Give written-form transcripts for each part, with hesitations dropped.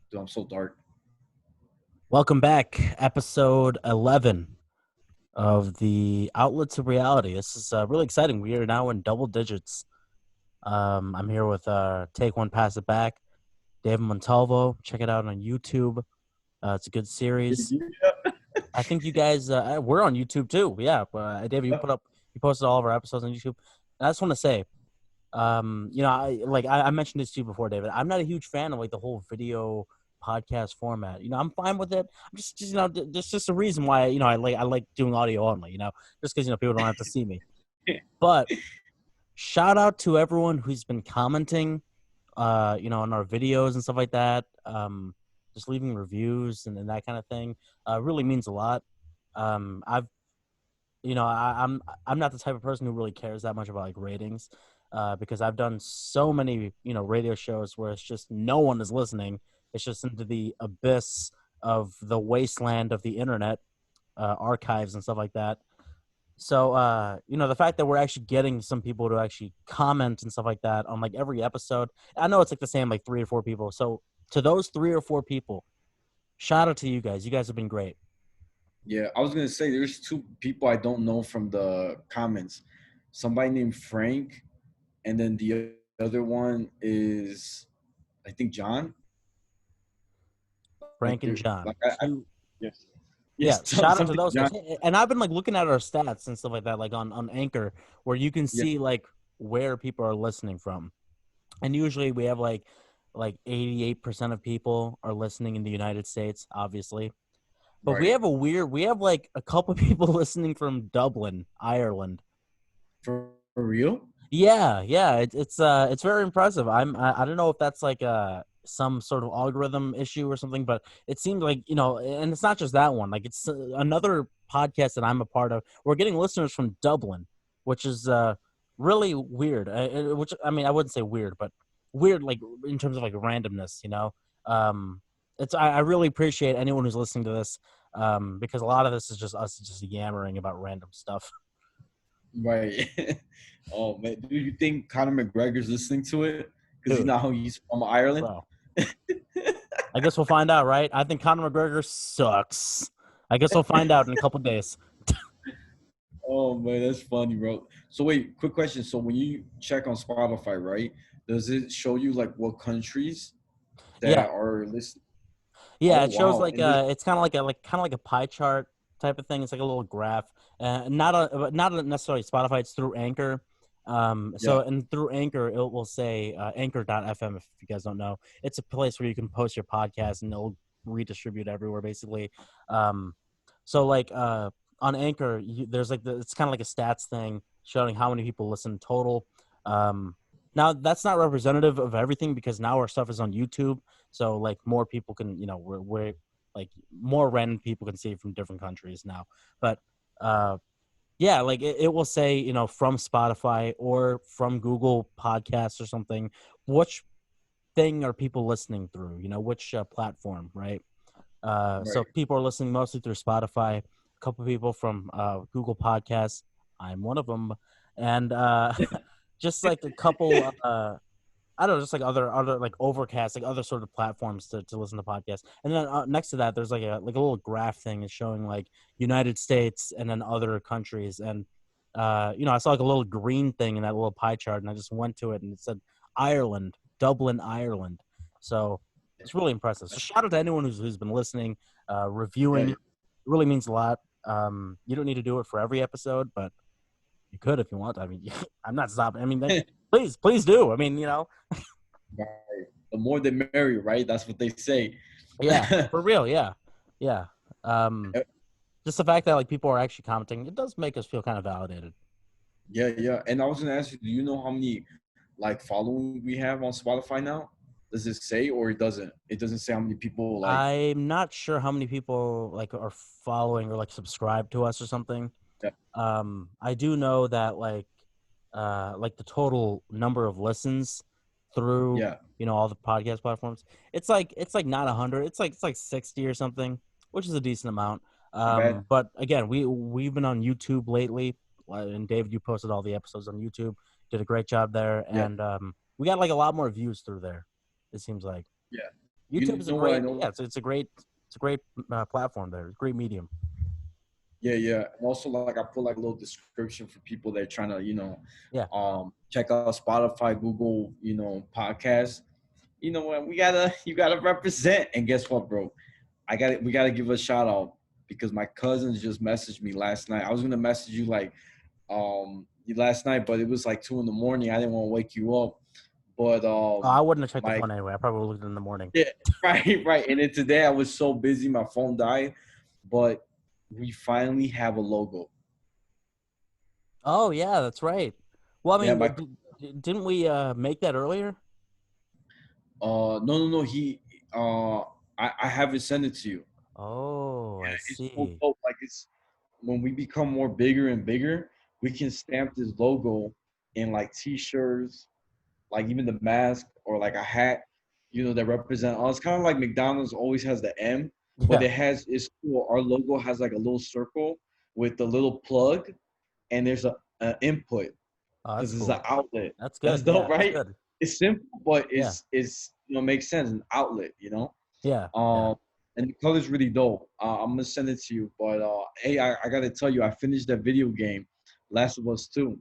Dude, I'm so dark. Welcome back, episode 11 of the Outlets of Reality. This is really exciting. We are now in double digits. I'm here with Take One, Pass It Back, David Montalvo. Check it out on YouTube. It's a good series. I think you guys, we're on YouTube too. Yeah, David, you posted all of our episodes on YouTube. And I just want to say, I mentioned this to you before, David. I'm not a huge fan of like the whole video podcast format. I'm fine with it. I'm just there's just a reason why I like doing audio only. Just because people don't have to see me. But shout out to everyone who's been commenting, on our videos and stuff like that. Just leaving reviews and that kind of thing. Really means a lot. I've I'm not the type of person who really cares that much about like ratings, because I've done so many radio shows where it's just no one is listening. It's just into the abyss of the wasteland of the internet, archives and stuff like that. So the fact that we're actually getting some people to actually comment and stuff like that on like every episode. I know it's like the same like 3 or 4 people. So to those 3 or 4 people, shout out to you guys. You guys have been great. Yeah, I was gonna say there's two people I don't know from the comments. Somebody named Frank, and then the other one is I think John. Like Frank and they're John. like yes, Yeah, yes, shout out to something those John. guys. And I've been like looking at our stats and stuff like that, like on Anchor, where you can Yeah, see like where people are listening from. And usually we have like 88% of people are listening in the United States, obviously. But right. we have like a couple people listening from Dublin, Ireland. For real? Yeah, it's very impressive. I don't know if that's like some sort of algorithm issue or something, but it seems like and it's not just that one. Like it's another podcast that I'm a part of. We're getting listeners from Dublin, which is really weird. Which I mean, I wouldn't say weird, but weird like in terms of like randomness. Um, I really appreciate anyone who's listening to this, because a lot of this is just us just yammering about random stuff. Right. Oh man, do you think Conor McGregor's listening to it? Because Dude, he's from Ireland. bro. I guess we'll find out, right? I think Conor McGregor sucks. I guess we'll find out in a couple days. Oh man, that's funny, bro. So wait, quick question. So when you check on Spotify, right, does it show you like what countries Yeah, that are listening? yeah. Oh It shows wow, like and there's it's kind of like a pie chart type of thing. It's like a little graph, not necessarily Spotify. It's through Anchor. yeah, And through Anchor, it will say Anchor.fm. If you guys don't know, it's a place where you can post your podcast and it'll redistribute everywhere, basically. Um, so on Anchor, there's like it's kind of like a stats thing showing how many people listen total. Um, Now that's not representative of everything because now our stuff is on YouTube, so like more people can, we're like more random people can see it from different countries now. But uh, yeah, like it will say, from Spotify or from Google Podcasts or something, which thing are people listening through? Which platform, right? So right. people are listening mostly through Spotify. A couple people from Google Podcasts. I'm one of them, and just like a couple. I don't know, just like other like Overcast, like other sort of platforms to listen to podcasts. And then next to that, there's like a little graph thing is showing like United States and then other countries. And I saw like a little green thing in that little pie chart, and I just went to it and it said Ireland, Dublin, Ireland. So it's really impressive. So shout out to anyone who's been listening, reviewing. Yeah, It really means a lot. You don't need to do it for every episode, but you could if you want. I mean, I'm not stopping. I mean, yeah. please do. I mean, Right. The more the merrier, right? That's what they say. yeah, for real. Yeah, yeah. Um, just the fact that like people are actually commenting, it does make us feel kind of validated. Yeah, yeah. And I was gonna ask you, do you know how many like following we have on Spotify now? Does it say or it doesn't? It doesn't say how many people like. I'm not sure how many people like are following or like subscribe to us or something. Yeah, I do know that like the total number of listens through yeah. all the podcast platforms, it's like not 100. It's like 60 or something, which is a decent amount. Not bad. But again, we've been on YouTube lately, and David, you posted all the episodes on YouTube, did a great job there, Yeah, and we got like a lot more views through there. It seems like. yeah. YouTube You is a know what I great, know? yeah, it's a great platform there. Great medium. Yeah, yeah. And also, like, I put like a little description for people that are trying to, Yeah. check out Spotify, Google, podcasts. You know what? You gotta represent. And guess what, bro? We gotta give a shout out because my cousins just messaged me last night. I was gonna message you like last night, but it was like 2 in the morning. I didn't want to wake you up. But Oh, I wouldn't have checked the my phone anyway. I probably looked in the morning. yeah, right, right. And then today I was so busy, my phone died. But we finally have a logo. Oh yeah, that's right. Well, I Yeah, mean, my didn't we make that earlier? no, no, no. I haven't sent it to you. Oh, Yeah, I it's so see. dope. Like it's when we become more bigger and bigger, we can stamp this logo in like t-shirts, like even the mask or like a hat, that represent us. Kind of like McDonald's always has the M, but Yeah. it's cool. Our logo has like a little circle with the little plug, and there's a input Oh, that's because it's an cool. outlet. That's That's good. Yeah, dope, that's right? good. It's simple, but Yeah. it's makes sense. An outlet. Yeah. Yeah. Um, and the color's really dope. I'm gonna send it to you. But hey, I gotta tell you, I finished that video game, Last of Us 2.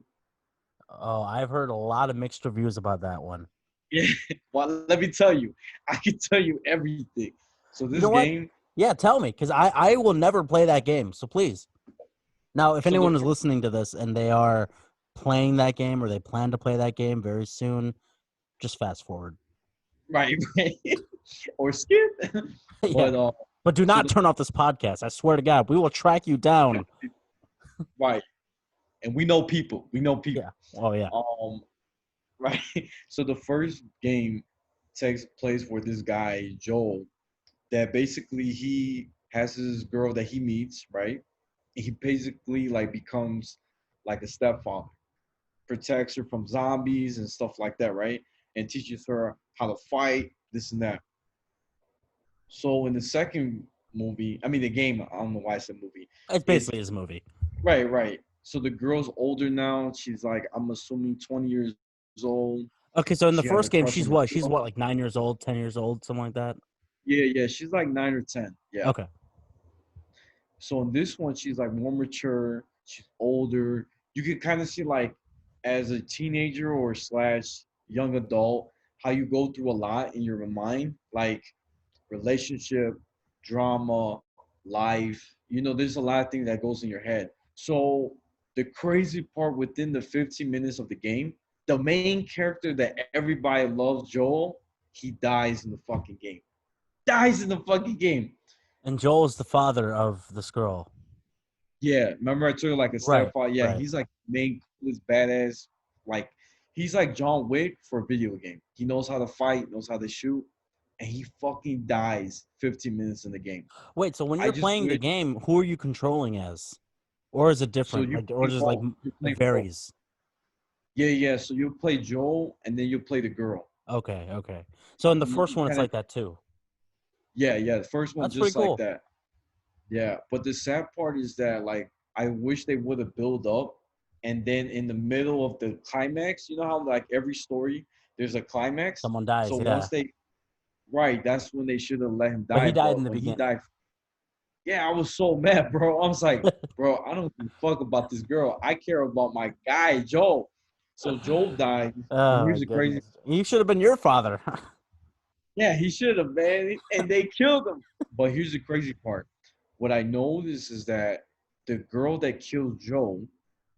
Oh, I've heard a lot of mixed reviews about that one. Yeah. Well, let me tell you, I can tell you everything. So You this know what? game, Yeah, tell me, because I will never play that game. So please. Now, if so the anyone is listening to this and they are playing that game or they plan to play that game very soon, just fast forward. right, right, or skip. Yeah. But But do so not turn off this podcast. I swear to God, we will track you down. right, and we know people. We know people. Yeah. Oh yeah. Um, right. So the first game takes place where this guy Joel, that basically he has this girl that he meets, right? He basically like becomes like a stepfather, protects her from zombies and stuff like that, right? And teaches her how to fight, this and that. So in the second movie, I mean the game, I don't know why I said movie. It's It's basically his movie. right, right. So the girl's older now. She's like, I'm assuming 20 years old. Okay, so in the She has a first game, crush on she's the what? She's girl. what, like 9 years old, 10 years old, something like that. Yeah, yeah. She's like 9 or 10. Yeah. Okay. So in this one, she's like more mature. She's older. You can kind of see like as a teenager or slash young adult how you go through a lot in your mind, like relationship, drama, life. There's a lot of things that goes in your head. So the crazy part within the 15 minutes of the game, the main character that everybody loves, Joel, he dies in the fucking game. Dies in the fucking game. And Joel is the father of this girl. Yeah, remember I told you like a Right. stepfather. Yeah, Right. he's like main coolest badass. Like he's like John Wick for a video game. He knows how to fight, knows how to shoot, and he fucking dies 15 minutes in the game. Wait. So when I you're just playing the wish. game, who are you controlling as, or is it So different? you Like, or play just like both. You it play both. varies. Yeah, yeah. So you play Joel, and then you play the girl. Okay. Okay. So in the first You one, it's kind of like that too. yeah, yeah. The first one That's pretty just like cool. that. Yeah, but the sad part is that like I wish they would have built up, and then in the middle of the climax, you know how like every story there's a climax. Someone So dies. once Yeah. they right, that's when they should have let him But he die. died in But the when he beginning. died, yeah, I was so mad, bro. I was like, bro, I don't give a fuck about this girl. I care about my guy, Joel. So Joel died, and Oh my here's the crazy. goodness. You should have been your father. Yeah, he should have, man, and they killed him. But here's the crazy part. What I noticed is that the girl that killed Joe,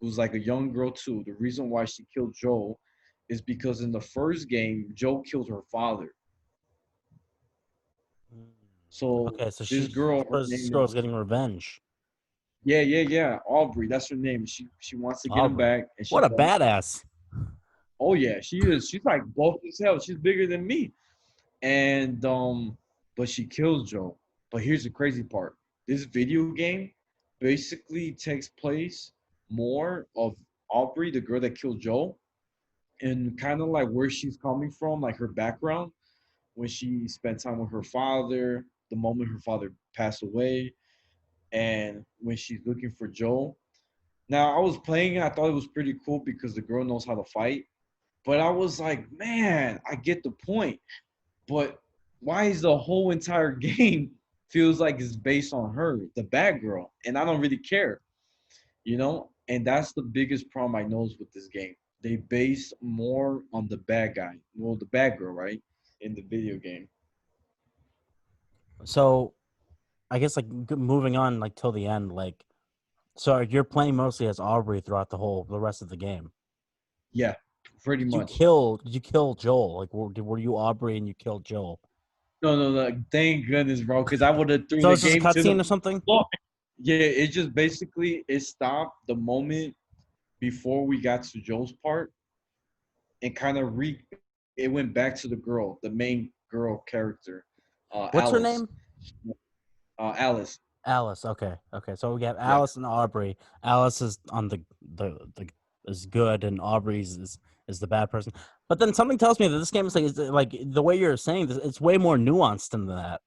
who's like a young girl too, the reason why she killed Joe is because in the first game, Joe killed her father. So Okay, so this girl, her this name girl's is getting revenge. yeah, yeah, yeah, Aubrey. That's her name. She wants to get him Aubrey. back, and she What a wants. badass. Oh yeah, she is. She's like bulky as hell. She's bigger than me, and but she kills Joe. But here's the crazy part: this video game basically takes place more of Aubrey, the girl that killed Joe, and kind of like where she's coming from, like her background when she spent time with her father, the moment her father passed away, and when she's looking for Joe. Now I was playing it, I thought it was pretty cool because the girl knows how to fight, but I was like, man, I get the point. But why is the whole entire game feels like it's based on her, the bad girl, and I don't really care, you know? And that's the biggest problem I notice with this game. They base more on the bad guy, well, the bad girl, right, in the video game. So I guess like moving on like till the end, like so you're playing mostly as Aubrey throughout the rest of the game. Yeah, pretty much. Did you kill Joel? Like were you Aubrey and you killed Joel? No, no, no. Thank goodness, bro, because I would have threw So the it's just a game to the cutscene or something? floor. Yeah, it just basically it stopped the moment before we got to Joe's part and kind of it went back to the girl, the main girl character, What's her Alice. name? Alice. Alice. Okay. Okay. So we have Yeah. Alice and Aubrey. Alice is on the is good and Aubrey's is the bad person. But then something tells me that this game is like the way you're saying this, it's way more nuanced than that.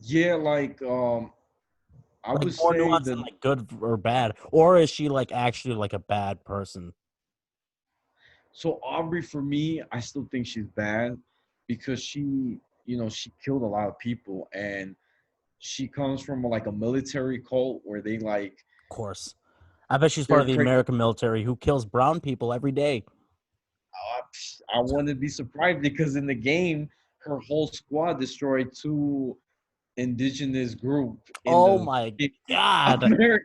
Yeah, like I Like would more say nuanced than the like good or bad. Or is she like actually like a bad person? so Aubrey for me, I still think she's bad because she killed a lot of people and she comes from like a military cult where they like Of course. I bet she's part they're of the crazy. American military who kills brown people every day. I wouldn't be surprised because in the game, her whole squad destroyed two indigenous group in Oh the my in god. America.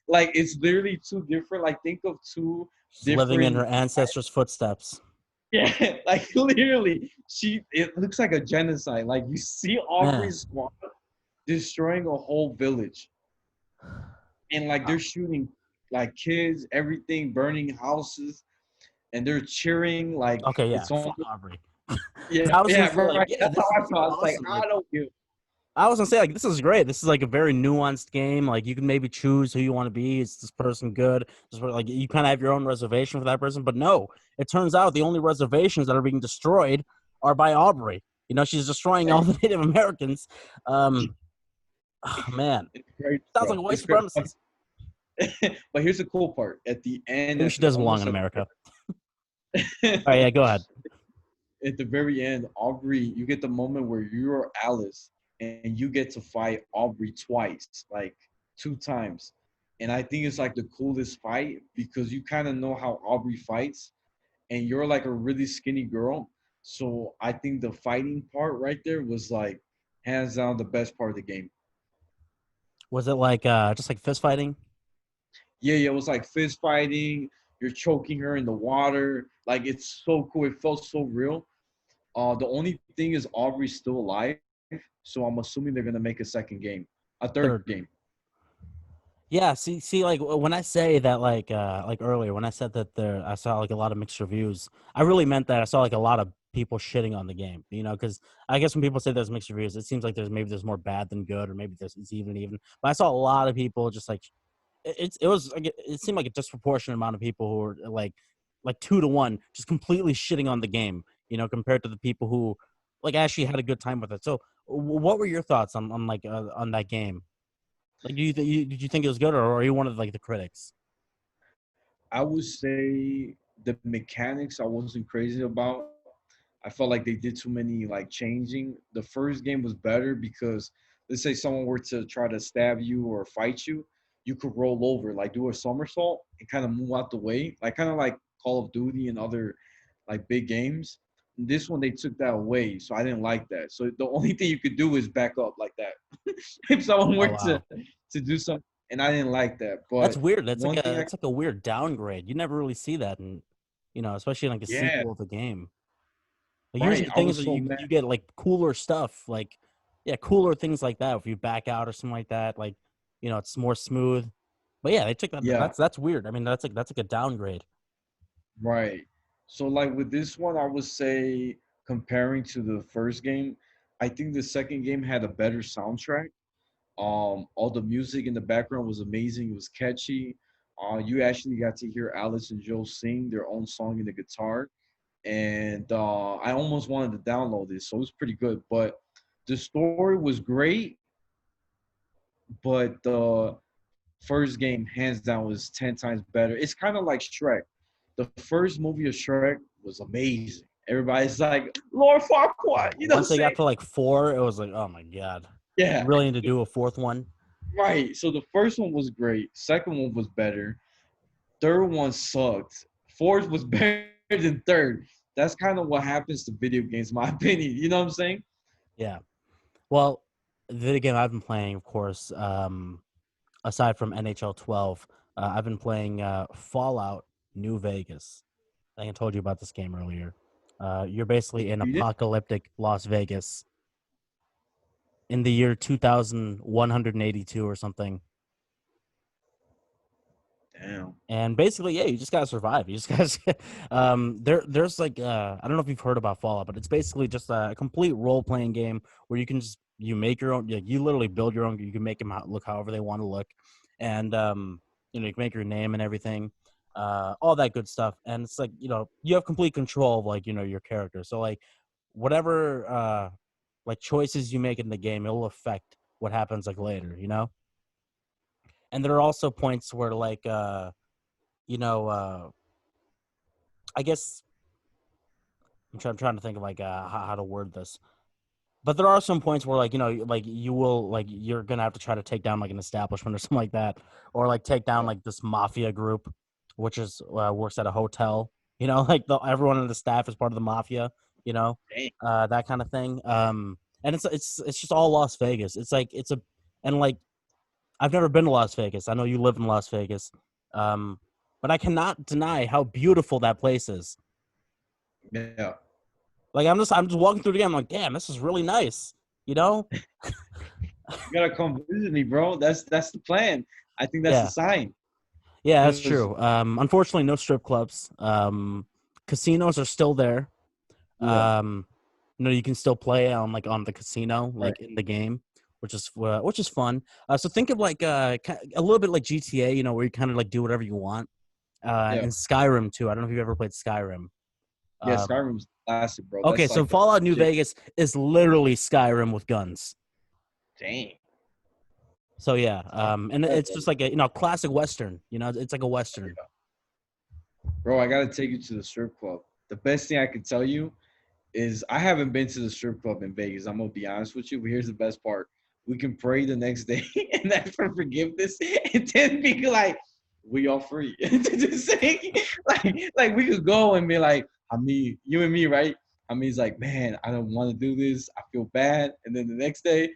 Like it's literally two different. Like think of two She's living in her different. ancestors' footsteps. Yeah, like literally, it looks like a genocide. Like you see Man. Aubrey's squad destroying a whole village, and like they're shooting like kids, everything, burning houses, and they're cheering like Okay, yeah. it's on. Fuck Aubrey. Yeah, I was gonna yeah, say like, right. yeah, That's how this is I felt. It's like awesome. I Like, don't give. I was gonna say like, this is great. This is like a very nuanced game. Like, you can maybe choose who you want to be. Is this person good? Like you kind of have your own reservation for that person. But no, it turns out the only reservations that are being destroyed are by Aubrey. You know, she's destroying all the Native Americans. Um, oh, man, It's great, sounds like bro. a white It's great. supremacist. But here's the cool part. At the end, Maybe at she the doesn't belong in almost at America. the All right, yeah, go ahead. at the very end, Aubrey, you get the moment where you're Alice and you get to fight Aubrey twice, like two times. And I think it's like the coolest fight because you kind of know how Aubrey fights and you're like a really skinny girl. So I think the fighting part right there was like hands down the best part of the game. Was it like just like fist fighting? Yeah, yeah, it was like fist fighting. You're choking her in the water. Like it's so cool. It felt so real. The only thing is Aubrey's still alive, so I'm assuming they're gonna make a second game, a third Third. game. Yeah, see, like when I say that, like earlier, when I said that I saw like a lot of mixed reviews, I really meant that I saw like a lot of people shitting on the game, you know, because I guess when people say there's mixed reviews, it seems like there's more bad than good, or maybe it's even. But I saw a lot of people just like it was like it seemed like a disproportionate amount of people who were like 2 to 1, just completely shitting on the game, you know, compared to the people who like actually had a good time with it. So, what were your thoughts on like on that game? Like, did you think it was good, or are you one of like the critics? I would say the mechanics I wasn't crazy about. I felt like they did too many like changing. The first game was better because let's say someone were to try to stab you or fight you, you could roll over, like do a somersault and kind of move out the way, like kind of like Call of Duty and other like big games. This one they took that away, so I didn't like that. So the only thing you could do is back up like that. If someone Oh were wow, to do something, and I didn't like that. that's But weird. one thing I That's like a weird downgrade. You never really see that, in you know, especially in like a yeah, sequel of the game. Like right. usually I things was that so mad. you get like cooler stuff, like yeah, cooler things like that. If you back out or something like that, like you know, it's more smooth. But yeah, they took that. Yeah, That's weird. I mean, that's like a downgrade. right. So like with this one, I would say comparing to the first game, I think the second game had a better soundtrack. All the music in the background was amazing. It was catchy. You actually got to hear Alice and Joe sing their own song in the guitar, and I almost wanted to download this, so it was pretty good. But the story was great, but the first game, hands down, was 10 times better. It's kind of like Shrek. The first movie of Shrek was amazing. everybody's like, Lord Farquaad, you know what I'm Once they got saying? to like 4, it was like, oh my god, Yeah, you really need to do a fourth one. right. So the first one was great. Second one was better. Third one sucked. Fourth was better than third. That's kind of what happens to video games, in my opinion. You know what I'm saying? Yeah. Well, the video game I've been playing, of course, aside from NHL 12, I've been playing Fallout New Vegas. I think I told you about this game earlier. You're basically in You did? apocalyptic Las Vegas in the year 2182 or something. Damn. And basically, yeah, you just gotta survive. You just gotta. There's like I don't know if you've heard about Fallout, but it's basically just a complete role playing game where you can just you make your own. You literally build your own. You can make them look however they want to look, and you know you can make your name and everything, all that good stuff. And it's like you have complete control of like your character. So like whatever like choices you make in the game, it'll affect what happens like later. And there are also points where like you know, I guess I'm trying to think of like how to word this, but there are some points where like like you will like you're gonna have to try to take down like an establishment or something like that, or like take down like this mafia group, which is works at a hotel. Like everyone in the staff is part of the mafia. You know, Damn. that kind of thing. And it's just all Las Vegas. It's like and like I've never been to Las Vegas. I know you live in Las Vegas, um, but I cannot deny how beautiful that place is. Yeah. Like I'm just walking through the game. I'm like, damn, this is really nice. You know? You gotta come visit me, bro. That's the plan. I think that's the Yeah, sign. yeah, that's 'Cause, true. Unfortunately, no strip clubs. Casinos are still there. yeah, You can still play on like on the casino, right. like in the game, which is fun. So think of like a little bit like GTA, where you kind of like do whatever you want. Yeah. And Skyrim too. I don't know if you've ever played Skyrim. Yeah, Um, Skyrim's classic, bro. okay, That's so like the Fallout New shit. Vegas is literally Skyrim with guns. Dang. So yeah, Sounds and bad, it's just like a classic western. It's like a western. bro, I gotta take you to the strip club. The best thing I can tell you is I haven't been to the strip club in Vegas. I'm gonna be honest with you, but here's the best part. We can pray the next day and ask for forgiveness, and then be like, we all free. Just saying, like we could go and be like, Hami, you and me, right? Hami's like, man, I don't want to do this. I feel bad. And then the next day,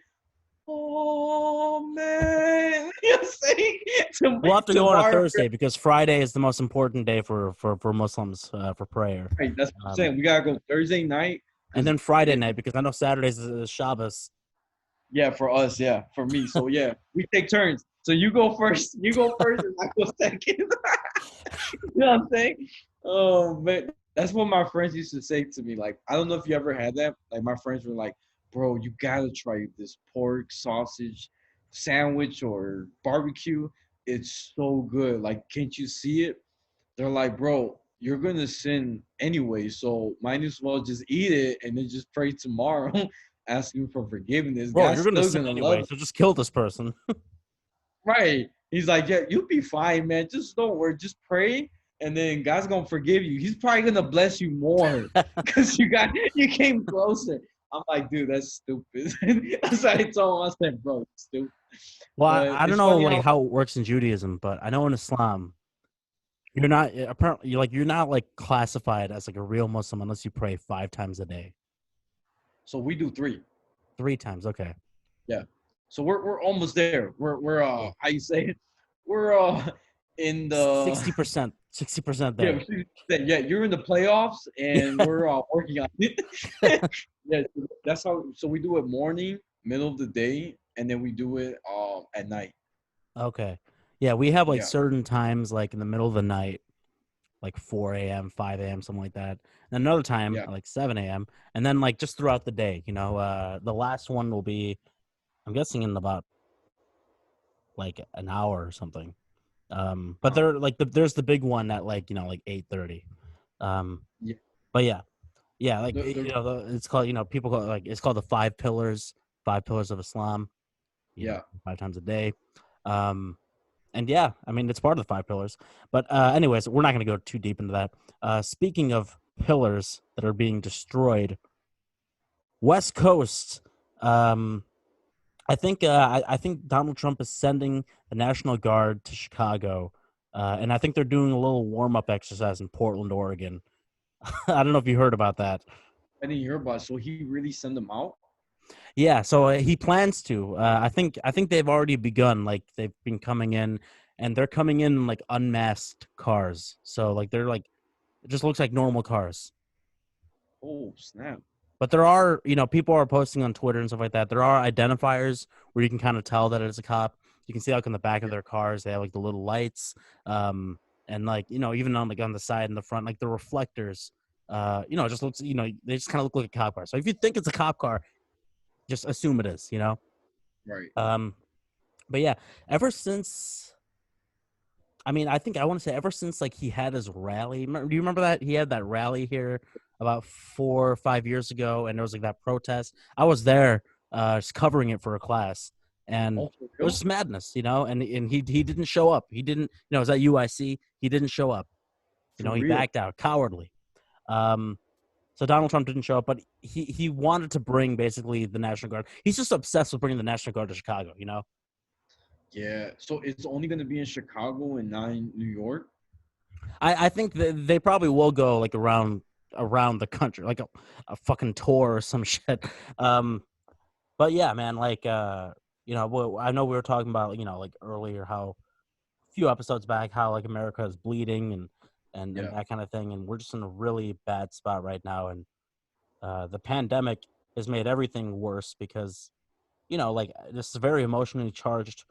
oh man, you know what I'm saying? We'll have to go on a Tomorrow, Thursday because Friday is the most important day for Muslims for prayer. right? That's what I'm Um, saying. We gotta go Thursday night and because then Friday night because I know Saturdays is Shabbos. yeah, for us, yeah, for me. So yeah, we take turns. So you go first, and I go second. You know what I'm saying? Oh man, that's what my friends used to say to me. Like, I don't know if you ever had that. Like, my friends were like, "Bro, you gotta try this pork sausage sandwich or barbecue. It's so good. Like, can't you see it?" They're like, "Bro, you're gonna sin anyway, so might as well just eat it and then just pray tomorrow, asking for forgiveness. Bro, you're God's gonna still sin gonna anyway, love so just kill this person. Right. He's like, yeah, you'll be fine, man. Just don't worry. Just pray, and then God's gonna forgive you. He's probably gonna bless you more because you came closer. I'm like, dude, that's stupid. That's what I told him. I said, bro, it's stupid. Well, But I don't it's know funny like how how it works in Judaism, but I know in Islam you're not apparently you're not like classified as like a real Muslim unless you pray 5 times a day. so we do three. 3 times, okay. Yeah. So we're almost there. We're Yeah. how you say it? We're in the 60%. 60% yeah, there. yeah, you're in the playoffs and Yeah. we're working on it. Yeah, that's how. So we do it morning, middle of the day, and then we do it at night. Okay. Yeah, we have like Yeah, certain times like in the middle of the night, like 4 a.m., 5 a.m., something like that. And another time yeah, like 7 a.m. And then like just throughout the day, the last one will be I'm guessing in about like an hour or something. But uh, there like there's the big one at like like 8:30. Um, yeah. but yeah, yeah, like The it's called people call it like it's called the five pillars of Islam. yeah, 5 times a day. Um, and yeah, I mean it's part of the 5 pillars. But anyways, we're not going to go too deep into that. Speaking of pillars that are being destroyed. West Coast. Um, I think Donald Trump is sending the National Guard to Chicago, and I think they're doing a little warm up exercise in Portland, Oregon. I don't know if you heard about that. I didn't hear about it. So he really sent them out? Yeah, so he plans to. I think they've already begun. Like they've been coming in, and they're coming in like unmasked cars. So like they're like it just looks like normal cars. Oh, snap. But there are, people are posting on Twitter and stuff like that. There are identifiers where you can kind of tell that it's a cop. You can see like on the back of Yeah. their cars, they have like the little lights, and like even on the side and the front, like the reflectors. It just looks, they just kind of look like a cop car. So if you think it's a cop car, just assume it is. Right. Um, but yeah, ever since I think I want to say ever since like he had his rally. Do you remember that he had that rally here about 4 or 5 years ago, and there was like that protest? I was there, just covering it for a class, and Oh, for it was real? just madness. And he didn't show up. He didn't. It was at UIC. He didn't show up. For He real? backed out, cowardly. Um, so Donald Trump didn't show up, but he wanted to bring basically the National Guard. He's just obsessed with bringing the National Guard to Chicago. Yeah. So it's only going to be in Chicago and not in New York? I think that they probably will go like around the country, like a fucking tour or some shit. Um, but yeah, man, like I know we were talking about like earlier how a few episodes back how like America is bleeding and Yeah. that kind of thing, and we're just in a really bad spot right now, and the pandemic has made everything worse because like this is a very emotionally charged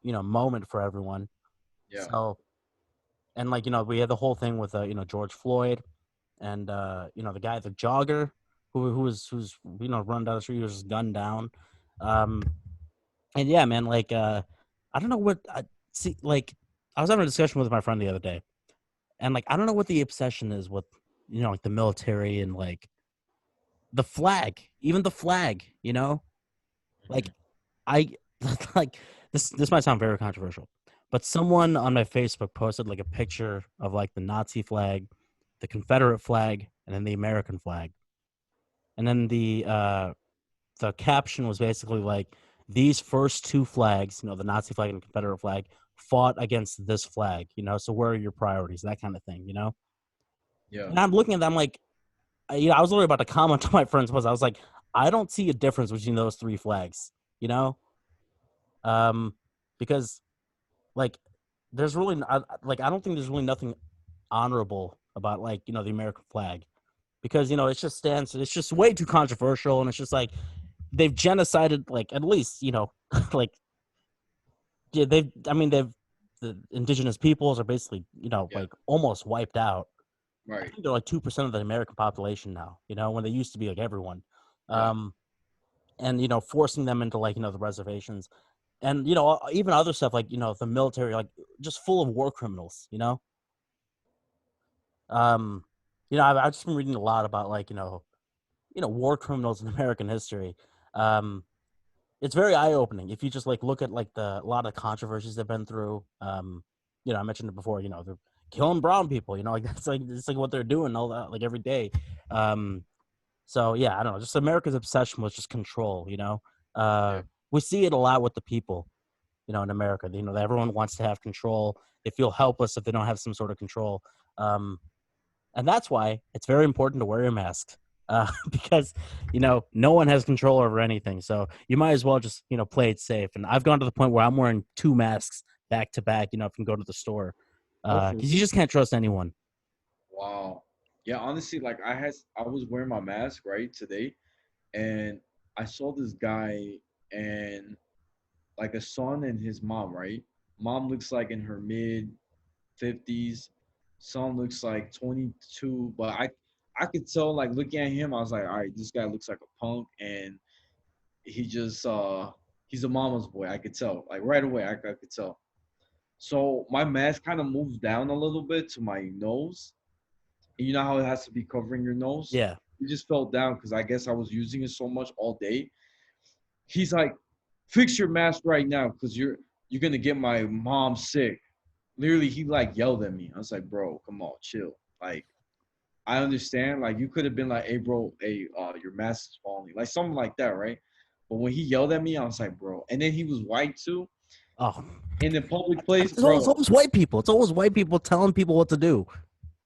moment for everyone. Yeah. So and like we had the whole thing with George Floyd and the guy, the jogger, who's run down the street, he was just gunned down. Um, and yeah, man, like I don't know what I see. Like I was having a discussion with my friend the other day, and like I don't know what the obsession is with like the military and like the flag, even the flag. Like Mhm. I like this might sound very controversial, but someone on my Facebook posted like a picture of like the Nazi flag, the Confederate flag, and then the American flag. And then the caption was basically like these first two flags, the Nazi flag and the Confederate flag, fought against this flag. So where are your priorities? That kind of thing. Yeah. And I'm looking at that, I'm like, I was literally about to comment on my friend's post. I was like, I don't see a difference between those three flags, you know, um, because like there's really like I don't think there's really nothing honorable about like the American flag because it's just way too controversial, and it's just like they've genocided like at least like yeah they've the indigenous peoples are basically Yeah. like almost wiped out. I Right. think they're like 2% of the American population now, when they used to be like everyone. Yeah. um and forcing them into like the reservations and even other stuff like the military, like just full of war criminals. um I've just been reading a lot about like war criminals in American history. um it's very eye opening if you just like look at like a lot of controversies they've been through. I mentioned it before. They're killing brown people. Like that's like it's like what they're doing all that like every day. Um, so yeah, I don't know. Just America's obsession with just control. Yeah. We see it a lot with the people. In America, everyone wants to have control. They feel helpless if they don't have some sort of control. Um, and that's why it's very important to wear a mask because no one has control over anything, so you might as well just play it safe. And I've gone to the point where I'm wearing two masks back to back, if I can go to the store, Oh, for because you real? just can't trust anyone. Wow. Yeah, honestly, like I was wearing my mask, right, today, and I saw this guy and like a son and his mom, right? Mom looks like in her mid 50s. Son looks like 22, but I could tell like looking at him, I was like, all right, this guy looks like a punk, and he just he's a mama's boy. I could tell like right away. I could tell. So my mask kind of moves down a little bit to my nose. And you know how it has to be covering your nose? Yeah. It just fell down because I guess I was using it so much all day. He's like, fix your mask right now because you're gonna get my mom sick. Literally, he like yelled at me. I was like, bro, come on, chill. Like, I understand. Like you could have been like, "Hey, bro, hey, your mask is falling," like something like that, right? But when he yelled at me, I was like, "Bro," and then he was white too Oh, in the public place, it's always white people. It's always white people telling people what to do.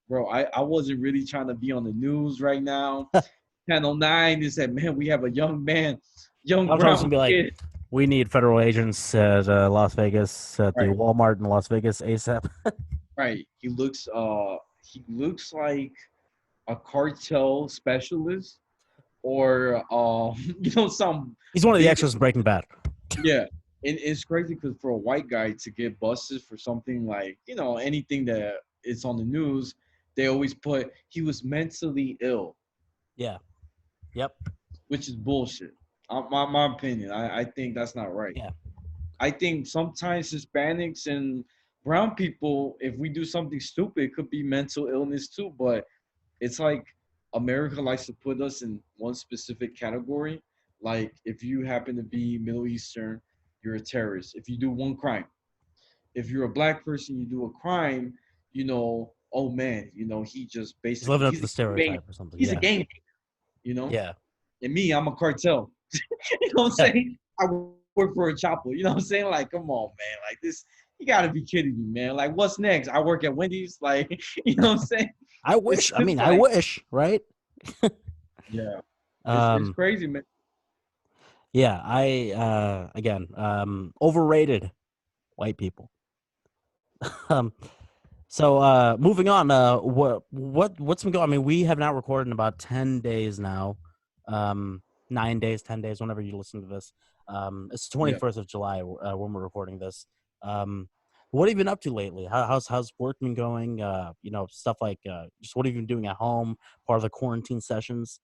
bro. I wasn't really trying to be on the news right now. Channel 9 is said, man, we have a young man, young I was always gonna brown be like, kid. we need federal agents at Las Vegas, at the Right, Walmart in Las Vegas ASAP. right. He looks like a cartel specialist or some He's one of the big extras in Breaking Bad. yeah. And it's crazy because for a white guy to get busted for something like, anything that is on the news, they always put he was mentally ill, Yeah. Yep. which is bullshit. My opinion. I think that's not right. Yeah. I think sometimes Hispanics and brown people, if we do something stupid, it could be mental illness too. But it's like America likes to put us in one specific category. Like if you happen to be Middle Eastern, you're a terrorist. If you do one crime, if you're a black person, you do a crime, oh man, he just He's basically living up to the stereotype or something. he's a Yeah. gang, you know. Yeah. And me, I'm a cartel. You know what I'm Yeah. saying? I work for a chopper. You know what I'm saying? Like, come on, man. Like this, you gotta be kidding me, man. Like, what's next? I work at Wendy's. Like, you know what I'm saying? I It's wish. I just mean, I like, wish, right? yeah, it's Um. crazy, man. Yeah. I again overrated white people. um. So moving on. What's been going? I mean, we have not recorded in about 10 days now. 9 days, 10 days. Whenever you listen to this, it's the Yeah. 21st of July when we're recording this. Um, what have you been up to lately? How's work been going? Stuff like just what have you been doing at home? Part of the quarantine sessions.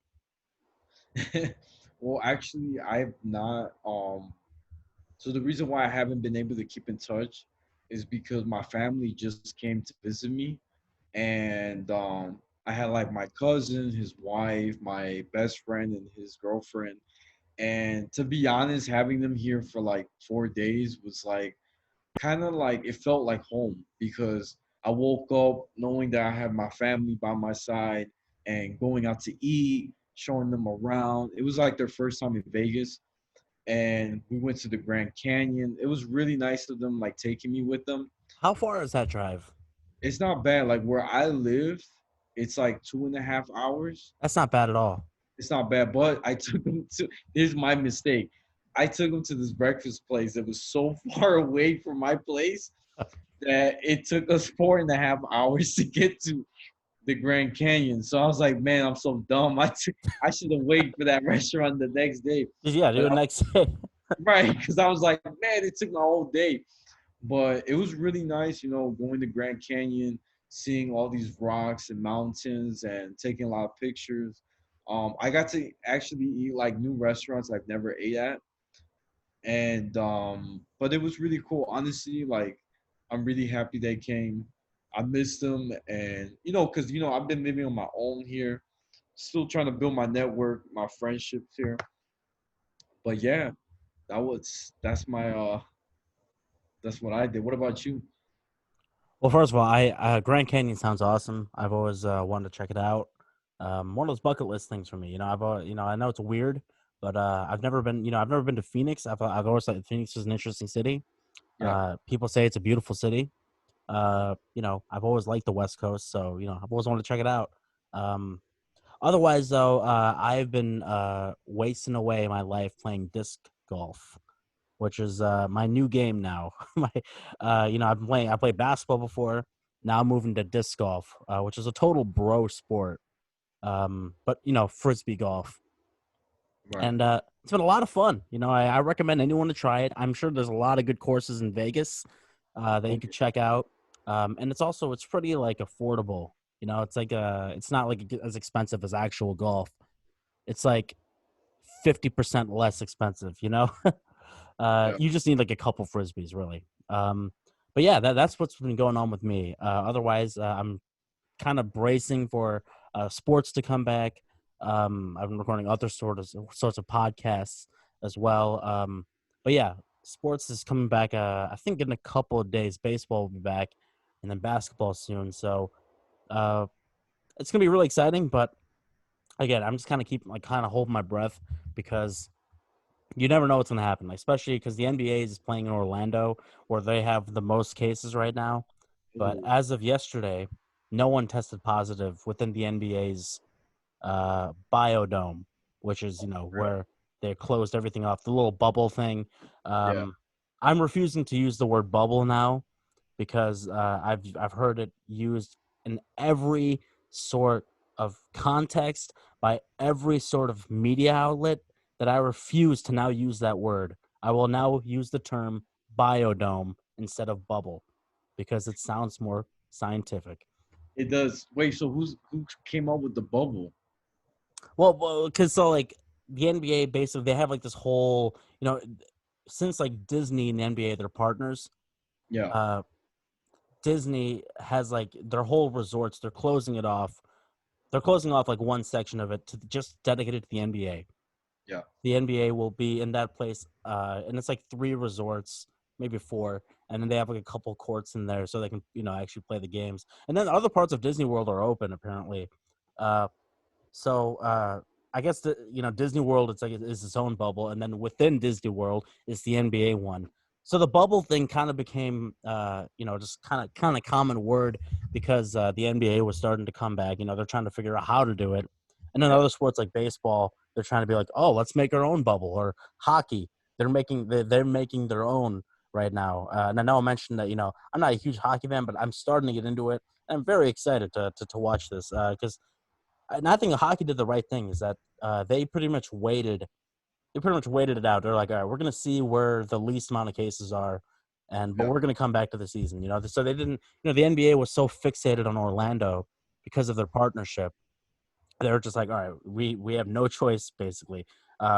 Well, actually, I've not. So the reason why I haven't been able to keep in touch is because my family just came to visit me, and I had like my cousin, his wife, my best friend, and his girlfriend. And to be honest, having them here for like 4 days was like kind of like it felt like home because I woke up knowing that I have my family by my side and going out to eat, showing them around. It was like their first time in Vegas, and we went to the Grand Canyon. It was really nice of them, like taking me with them. How far is that drive? It's not bad. Like where I live, it's like 2.5 hours. That's not bad at all. It's not bad, but I took them to. Here's my mistake. I took them to this breakfast place that was so far away from my place that it took us 4.5 hours to get to the Grand Canyon. So I was like, man, I'm so dumb. I should have waited for that restaurant the next day. Yeah, do But it next day. right, because I was like, man, it took my whole day. But it was really nice, going to Grand Canyon, seeing all these rocks and mountains, and taking a lot of pictures. I got to actually eat like new restaurants I've never ate at, and but it was really cool. Honestly, like I'm really happy they came. I missed them, and because I've been living on my own here, still trying to build my network, my friendships here. But yeah, that's what I did. What about you? Well, first of all, I Grand Canyon sounds awesome. I've always wanted to check it out. One of those bucket list things for me. I know it's weird, but I've never been. I've never been to Phoenix. I've always thought Phoenix is an interesting city. Yeah. People say it's a beautiful city. I've always liked the West Coast, so I've always wanted to check it out. Um, Otherwise, though, I've been wasting away my life playing disc golf, which is my new game now. I played basketball before. Now I'm moving to disc golf, which is a total bro sport. But frisbee golf, Right. and it's been a lot of fun. I recommend anyone to try it. I'm sure there's a lot of good courses in Vegas that you could Okay. check out, and it's pretty like affordable. It's not like as expensive as actual golf. It's like 50% less expensive. Yeah. You just need like a couple frisbees, really. But yeah, that's what's been going on with me. Otherwise, I'm kind of bracing for sports to come back. I've been recording other sorts of podcasts as well. But yeah, sports is coming back. I think in a couple of days, baseball will be back, and then basketball soon. So, uh, it's gonna be really exciting. But again, I'm just kind of holding my breath because you never know what's gonna happen, especially because the NBA is playing in Orlando, where they have the most cases right now. But Ooh, as of yesterday, no one tested positive within the NBA's biodome, which is real. where they closed everything off, the little bubble thing. Yeah. Um, I'm refusing to use the word bubble now because I've heard it used in every sort of context by every sort of media outlet that I refuse to now use that word. I will now use the term biodome instead of bubble because it sounds more scientific. It does. Wait, so who came up with the bubble? Well, because so like the NBA basically they have like this whole since like Disney and the NBA they're partners. Yeah. Uh, Disney has like their whole resorts. They're closing it off. They're closing off like one section of it to just dedicated to the NBA. Yeah. The NBA will be in that place, and it's like 3 resorts, maybe 4, and then they have like a couple courts in there so they can actually play the games. And then other parts of Disney World are open apparently. Uh, so I guess Disney World it's like is its own bubble, and then within Disney World is the NBA one. So the bubble thing kind of became just kind of common word because the NBA was starting to come back. They're trying to figure out how to do it, and then Yeah. other sports like baseball, they're trying to be like, oh, let's make our own bubble, or hockey. They're making their own right now. And I know I mentioned that I'm not a huge hockey fan, but I'm starting to get into it. I'm very excited to watch this because and I think hockey did the right thing is that they pretty much waited. They pretty much waited it out. They're like, all right, we're going to see where the least amount of cases are, but Yeah. we're going to come back to the season. So they didn't. The NBA was so fixated on Orlando because of their partnership. They were just like, all right, we have no choice basically.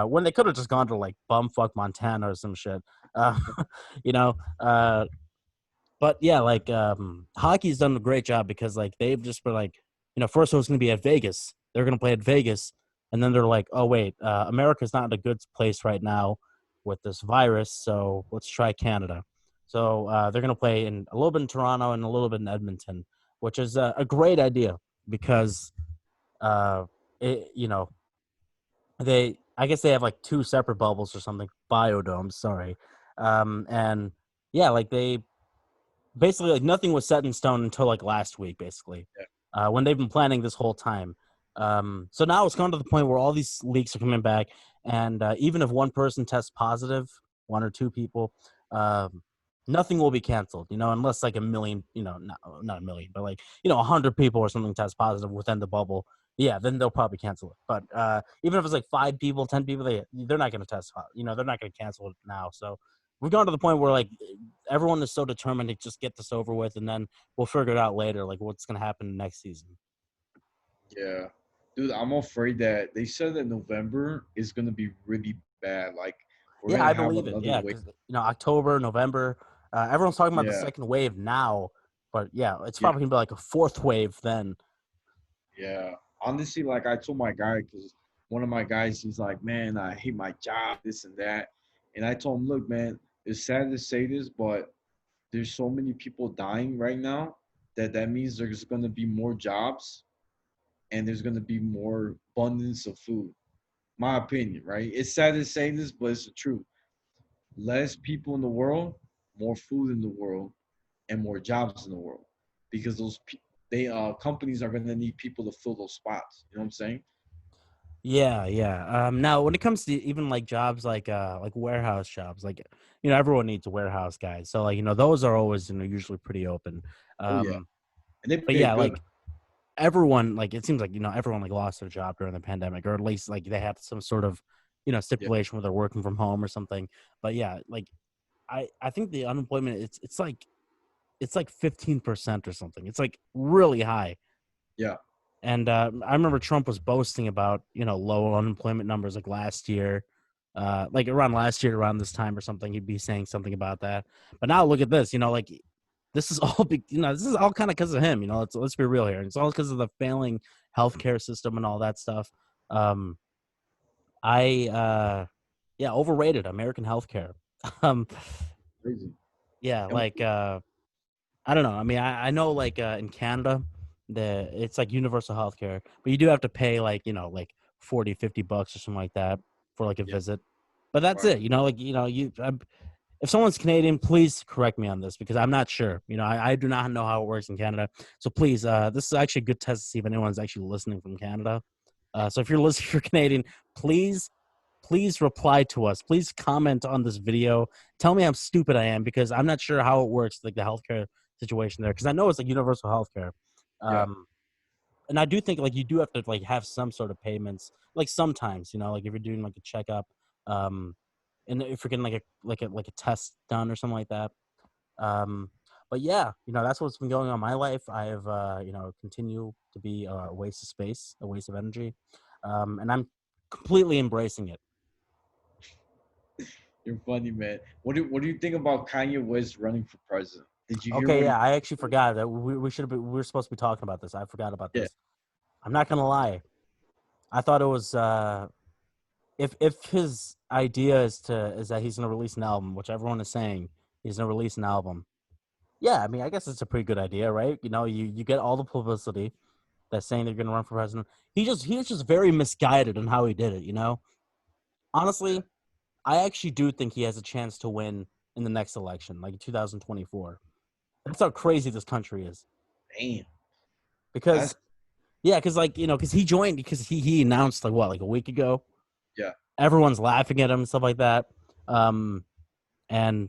When they could have just gone to like bumfuck Montana or some shit. Uh, you know, uh, but yeah, like hockey's done a great job because like they've just been like, first it was going to be at Vegas. They're going to play at Vegas, and then they're like, oh wait, America's not in a good place right now with this virus, so let's try Canada. So they're going to play in a little bit in Toronto and a little bit in Edmonton, which is a great idea because uh, it, they I guess they have like 2 separate bubbles or something, biodomes. Sorry, and yeah, like they basically like nothing was set in stone until like last week basically Yeah. when they've been planning this whole time. So now it's gone to the point where all these leaks are coming back, and even if one person tests positive, 1 or 2 people, um, nothing will be canceled, unless like a million, not a million, but like 100 people or something test positive within the bubble. Yeah, then they'll probably cancel it. But even if it's like 5 people, 10 people, they're not going to test. They're not going to cancel it now. So we've gone to the point where like everyone is so determined to just get this over with, and then we'll figure it out later, like what's gonna happen next season. Yeah. Dude, I'm afraid that they said that November is gonna be really bad. Like we're Yeah, gonna I have believe it. another Yeah, wave. because October, November, everyone's talking about the Yeah. second wave now, but yeah, it's Yeah. probably gonna be like a fourth wave then. Yeah. Honestly, like I told my guy, because one of my guys, he's like, man, I hate my job, this and that. And I told him, look, man, it's sad to say this, but there's so many people dying right now that means there's going to be more jobs and there's going to be more abundance of food. My opinion, right? It's sad to say this, but it's the truth. Less people in the world, more food in the world, and more jobs in the world, because they companies are going to need people to fill those spots. You know what I'm saying? Yeah, yeah. Now when it comes to even like jobs like warehouse jobs, like everyone needs a warehouse guy, so like those are always usually pretty open. Oh yeah, Um, and they but pay yeah, good. like everyone like it seems like everyone like lost their job during the pandemic, or at least like they had some sort of Yeah, stipulation where they're working from home or something. But yeah, like I think the unemployment it's like 15% or something. It's like really high. yeah, And I remember Trump was boasting about low unemployment numbers like last year, like around last year around this time or something. He'd be saying something about that. But now look at this, like this is all big. This is all kind of because of him. Let's be real here. It's all because of the failing healthcare system and all that stuff. Um, I yeah, overrated American healthcare. um, crazy. yeah, And like I don't know. I mean, I know like in Canada. it's like universal healthcare, but you do have to pay like, like 40-50 bucks or something like that for like a Yeah. visit. But that's Right. it. Like, if someone's Canadian, please correct me on this because I'm not sure. I do not know how it works in Canada. So please, this is actually a good test to see if anyone's actually listening from Canada. So if you're listening, if you're Canadian, please, please reply to us. Please comment on this video. Tell me how stupid I am because I'm not sure how it works, like the healthcare situation there. Because I know it's like universal healthcare. Yeah. And I do think like you do have to like have some sort of payments, like sometimes, like if you're doing like a checkup, um, and if you're getting like a test done or something like that. Um, but yeah, that's what's been going on in my life. I have continue to be a waste of space, a waste of energy, and I'm completely embracing it. You're funny, man. What do you think about Kanye West running for president? Did you hear Okay, what he yeah, I actually forgot that we were supposed to be talking about this. I forgot about Yeah, this. I'm not gonna lie. I thought it was if his idea is that he's gonna release an album, which everyone is saying he's gonna release an album. Yeah, I mean, I guess it's a pretty good idea, right? You get all the publicity that's saying they're gonna run for president. He was just very misguided in how he did it. yeah. Honestly, I actually do think he has a chance to win in the next election, like 2024. That's how crazy this country is. Damn. Because That's yeah, because he joined because he announced like a week ago. yeah, Everyone's laughing at him and stuff like that. And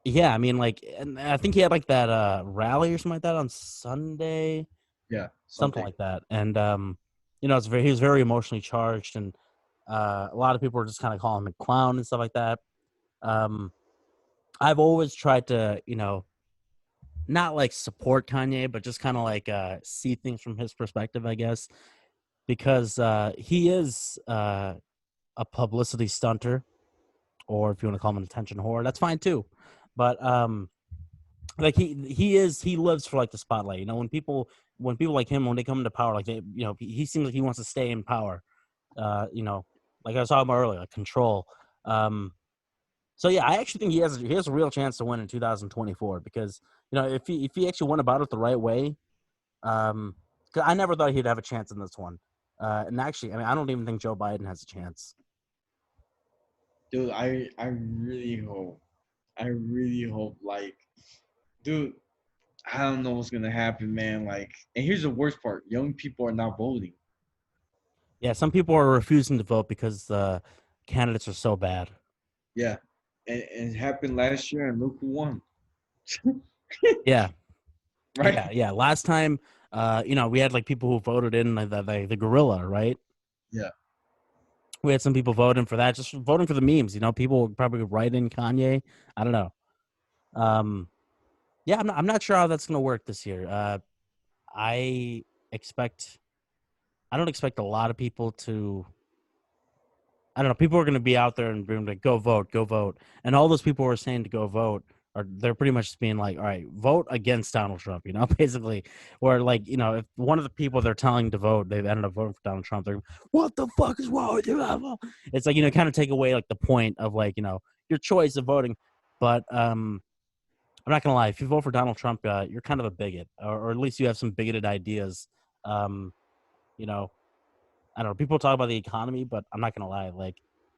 yeah, I mean, and I think he had like that rally or something like that on Sunday, yeah. something Something. like that. And he was very emotionally charged, and a lot of people were just kind of calling him a clown and stuff like that. Um, I've always tried to, not like support Kanye, but just kind of like see things from his perspective, I guess, because he is a publicity stunter, or if you want to call him an attention whore, that's fine too. But like he lives for like the spotlight. When people like him, when they come into power, like he seems like he wants to stay in power. Like I was talking about earlier, like control. Um, so yeah, I actually think he has a real chance to win in 2024 because if he actually went about it the right way, 'cause I never thought he'd have a chance in this one. And actually, I mean, I don't even think Joe Biden has a chance. Dude, I really hope. I really hope like dude, I don't know what's gonna happen, man. Like, and here's the worst part: young people are not voting. Yeah, some people are refusing to vote because the candidates are so bad. Yeah, and it happened last year, and look who won, Yeah, right? yeah. Last time, we had like people who voted in the gorilla, right? Yeah, We had some people voting for that, just voting for the memes. People probably write in Kanye. I don't know. Um, yeah, I'm not sure how that's gonna work this year. I expect I don't expect a lot of people to. I don't know. People are going to be out there and being like, "Go vote, go vote," and all those people who are saying to go vote they're pretty much just being like, "All right, vote against Donald Trump," basically. Or like, if one of the people they're telling to vote, they've ended up voting for Donald Trump. They're, "What the fuck is wrong with you?" It's like kind of take away like the point of like your choice of voting. But I'm not gonna lie, if you vote for Donald Trump, you're kind of a bigot, or at least you have some bigoted ideas. Um, you know, I don't know. People talk about the economy, but I'm not gonna lie. Like,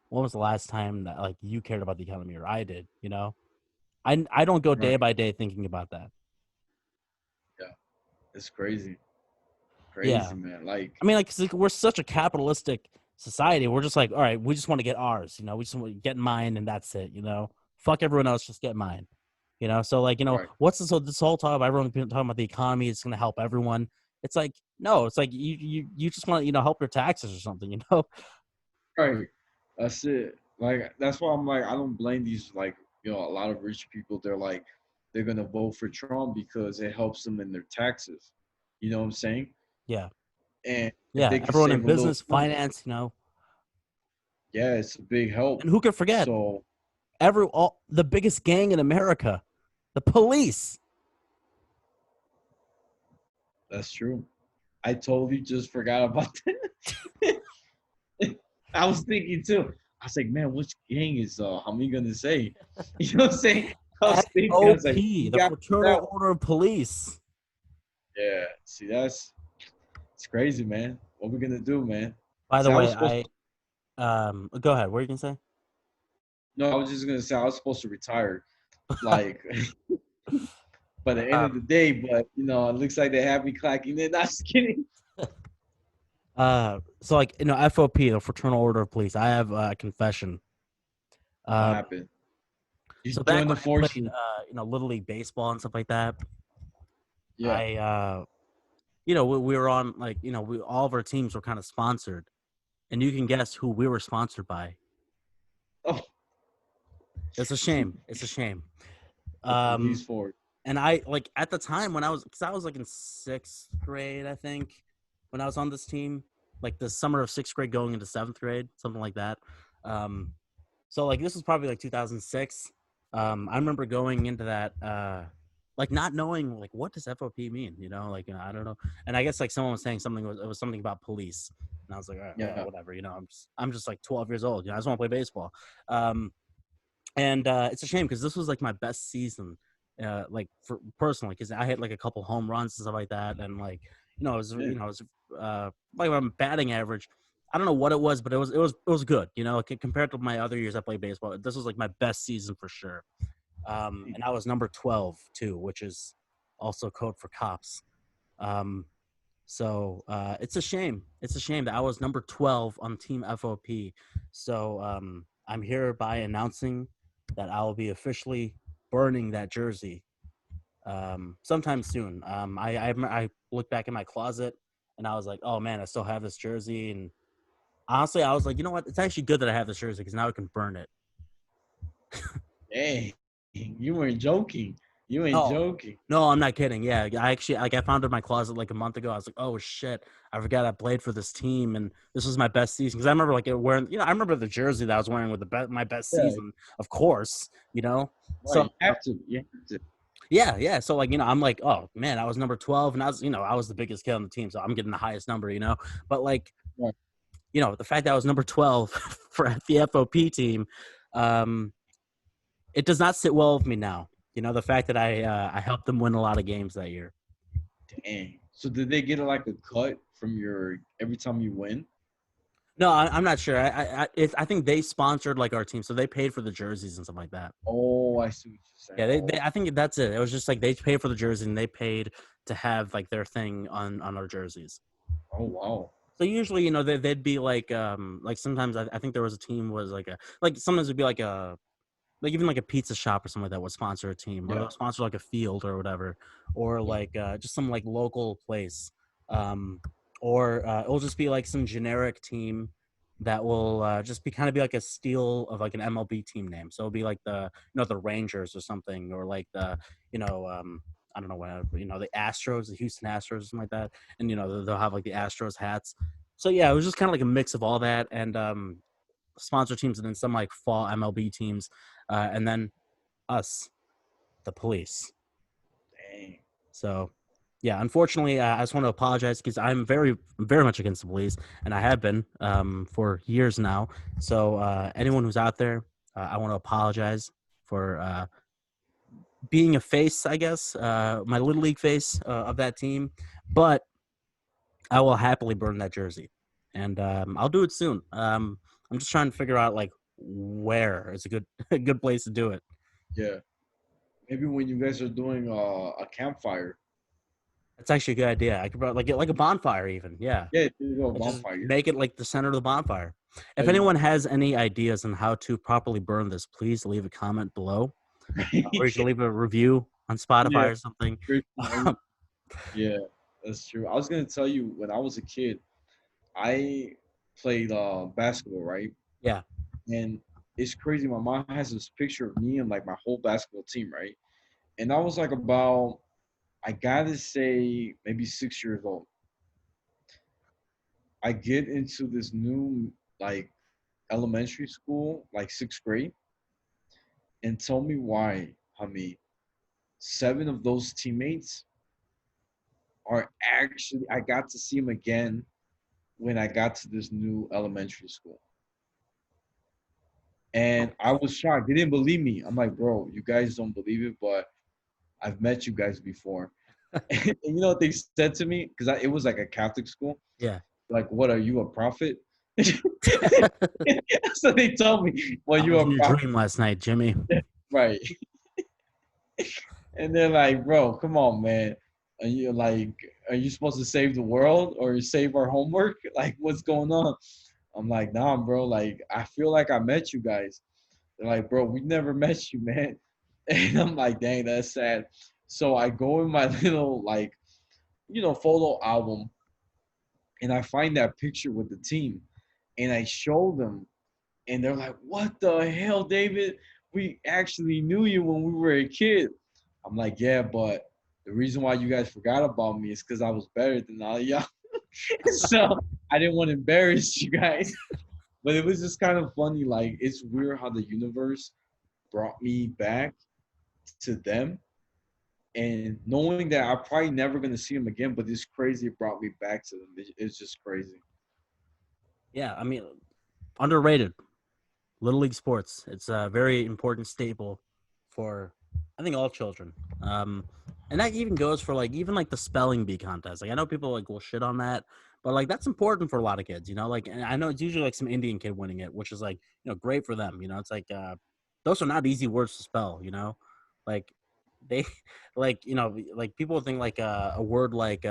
when was the last time that like you cared about the economy, or I did? I don't go day right. by day thinking about that. Yeah, it's crazy, Yeah, crazy, man. Like, I mean, like we're such a capitalistic society. We're just like, all right, we just want to get ours. We just want to get mine, and that's it. Fuck everyone else, just get mine. So like right, what's this whole talk about everyone talking about the economy? It's going to help everyone. It's like no, it's like you just want to help your taxes or something. right. That's it. Like, that's why I'm like, I don't blame these like a lot of rich people. They're like, they're gonna vote for Trump because it helps them in their taxes. You know what I'm saying? Yeah, And if yeah. they can Everyone in save a little business, money, finance. yeah, it's a big help. And who could forget So the biggest gang in America, the police. that's true. I totally just forgot about that. I was thinking too. I was like, man, which gang is Hami gonna say? You know what I'm saying? I was thinking, I was like, FOP, you the got that Fraternal Order of Police. Yeah. See, it's crazy, man. What we gonna do, man? By the See, I was way, supposed I go ahead. What are you gonna say? no, I was just gonna say I was supposed to retire, like, by the end of the Um, day. But it looks like they have me clacking in. Not just kidding. so like FOP, the Fraternal Order of Police. I have a confession. What Um, happened? You so back joined when the I played, forces. Little League baseball and stuff like that, Yeah. I, we were on like, we all of our teams were kind of sponsored, and you can guess who we were sponsored by. Oh, It's a shame. It's a shame. the police Um, force. and I like at the time when because I was like in sixth grade, I think, when I was on this team, like the summer of sixth grade going into seventh grade, something like that. Um, so like this was probably like 2006. I remember going into that, like not knowing like what does FOP mean, like I don't know. And I guess like someone was saying something it was something about police, and I was like, all right, well, Yeah. whatever, I'm just like 12 years old, I just want to play baseball. And it's a shame because this was like my best season, like for personally, because I had like a couple home runs and stuff like that, and like Yeah. it was like my batting average. I don't know what it was, but it was good. Compared to my other years I played baseball, this was like my best season for sure. And I was number 12 too, which is also code for cops. Um, so it's a shame. It's a shame that I was number 12 on Team FOP. So I'm hereby announcing that I will be officially burning that jersey sometime soon. I looked back in my closet and I was like, oh man, I still have this jersey. And honestly, I was like, you know what? It's actually good that I have this jersey because now I can burn it. Hey, you weren't joking. You ain't No, joking. no, I'm not kidding. Yeah, I actually like I found it in my closet like a month ago. I was like, oh shit, I forgot I played for this team, and this was my best season because I remember like wearing, I remember the jersey that I was wearing with my best Yeah. season, of course, Right. So You have to. You have to. yeah, yeah. So like I'm like, oh man, I was number 12, and I was the biggest kid on the team, so I'm getting the highest number. But like Right. the fact that I was number 12 for the FOP team, um, it does not sit well with me now. The fact that I helped them win a lot of games that year. Dang. So did they get like a cut from your every time you win? No, I'm not sure. I think they sponsored like our team, so they paid for the jerseys and stuff like that. Oh, I see what you're saying. Yeah, Oh, I think that's it. It was just like they paid for the jersey and they paid to have like their thing on our jerseys. oh wow. So usually, they'd be like sometimes I think there was a team was like sometimes it'd be like even like a pizza shop or something like that would sponsor a team, or Yeah. they'll sponsor like a field or whatever, or Yeah. like just some like local place, um, or it'll just be like some generic team that will just be kind of be like a steal of like an MLB team name. So it'll be like the Rangers or something, or like you know I don't know what the Astros, the Houston Astros, or something like that, and they'll have like the Astros hats. So yeah, it was just kind of like a mix of all that, and sponsor teams, and then some like fall MLB teams, and then us, the police. Dang. So, yeah, unfortunately, I just want to apologize because I'm very, very much against the police, and I have been for years now. So, anyone who's out there, I want to apologize for being a face, I guess, my little league face of that team. But I will happily burn that jersey, and I'll do it soon. I'm just trying to figure out like where is a good a good place to do it. Yeah. Maybe when you guys are doing a campfire. That's actually a good idea. I could probably like get like a bonfire, even. Yeah, Yeah, you go a and just bonfire. make it like the center of the bonfire. There If you anyone has any ideas on how to properly burn this, please leave a comment below, go. or you can leave a review on Yeah. Spotify or something. Yeah, that's true. I was gonna tell you when I was a kid, I played basketball, right? Yeah. And it's crazy. My mom has this picture of me and like my whole basketball team, right? And I was like about, I gotta say, maybe 6 years old. I get into this new like elementary school, like sixth grade, and tell me why, Hami. Seven of those teammates are actually, I got to see them again when I got to this new elementary school. And I was shocked. They didn't believe me. I'm like, bro, you guys don't believe it, but I've met you guys before. And you know what they said to me? Because it was like a Catholic school. Yeah. Like, what are you, a prophet? So they told me, well, I you was a in your prophet, dream last night, Jimmy. right? And they're like, bro, come on, man. Are you supposed to save the world or save our homework? Like, what's going on? I'm like, nah, bro. Like, I feel like I met you guys. They're like, bro, we never met you, man. And I'm like, dang, that's sad. So I go in my little photo album and I find that picture with the team and I show them and they're like, what the hell, David? We actually knew you when we were a kid. I'm like, yeah, but the reason why you guys forgot about me is because I was better than all y'all. So I didn't want to embarrass you guys. But it was just kind of funny. Like, it's weird how the universe brought me back to them. And knowing that I'm probably never going to see them again, but it's crazy it brought me back to them. It's just crazy. Yeah, I mean, underrated. Little League sports. It's a very important staple for, I think, all children. And that even goes for like even like the spelling bee contest. Like I know people like will shit on that, but like that's important for a lot of kids. You know, like and I know it's usually like some Indian kid winning it, which is like great for them. You know, it's like those are not easy words to spell. You know, like they like like people think like a word like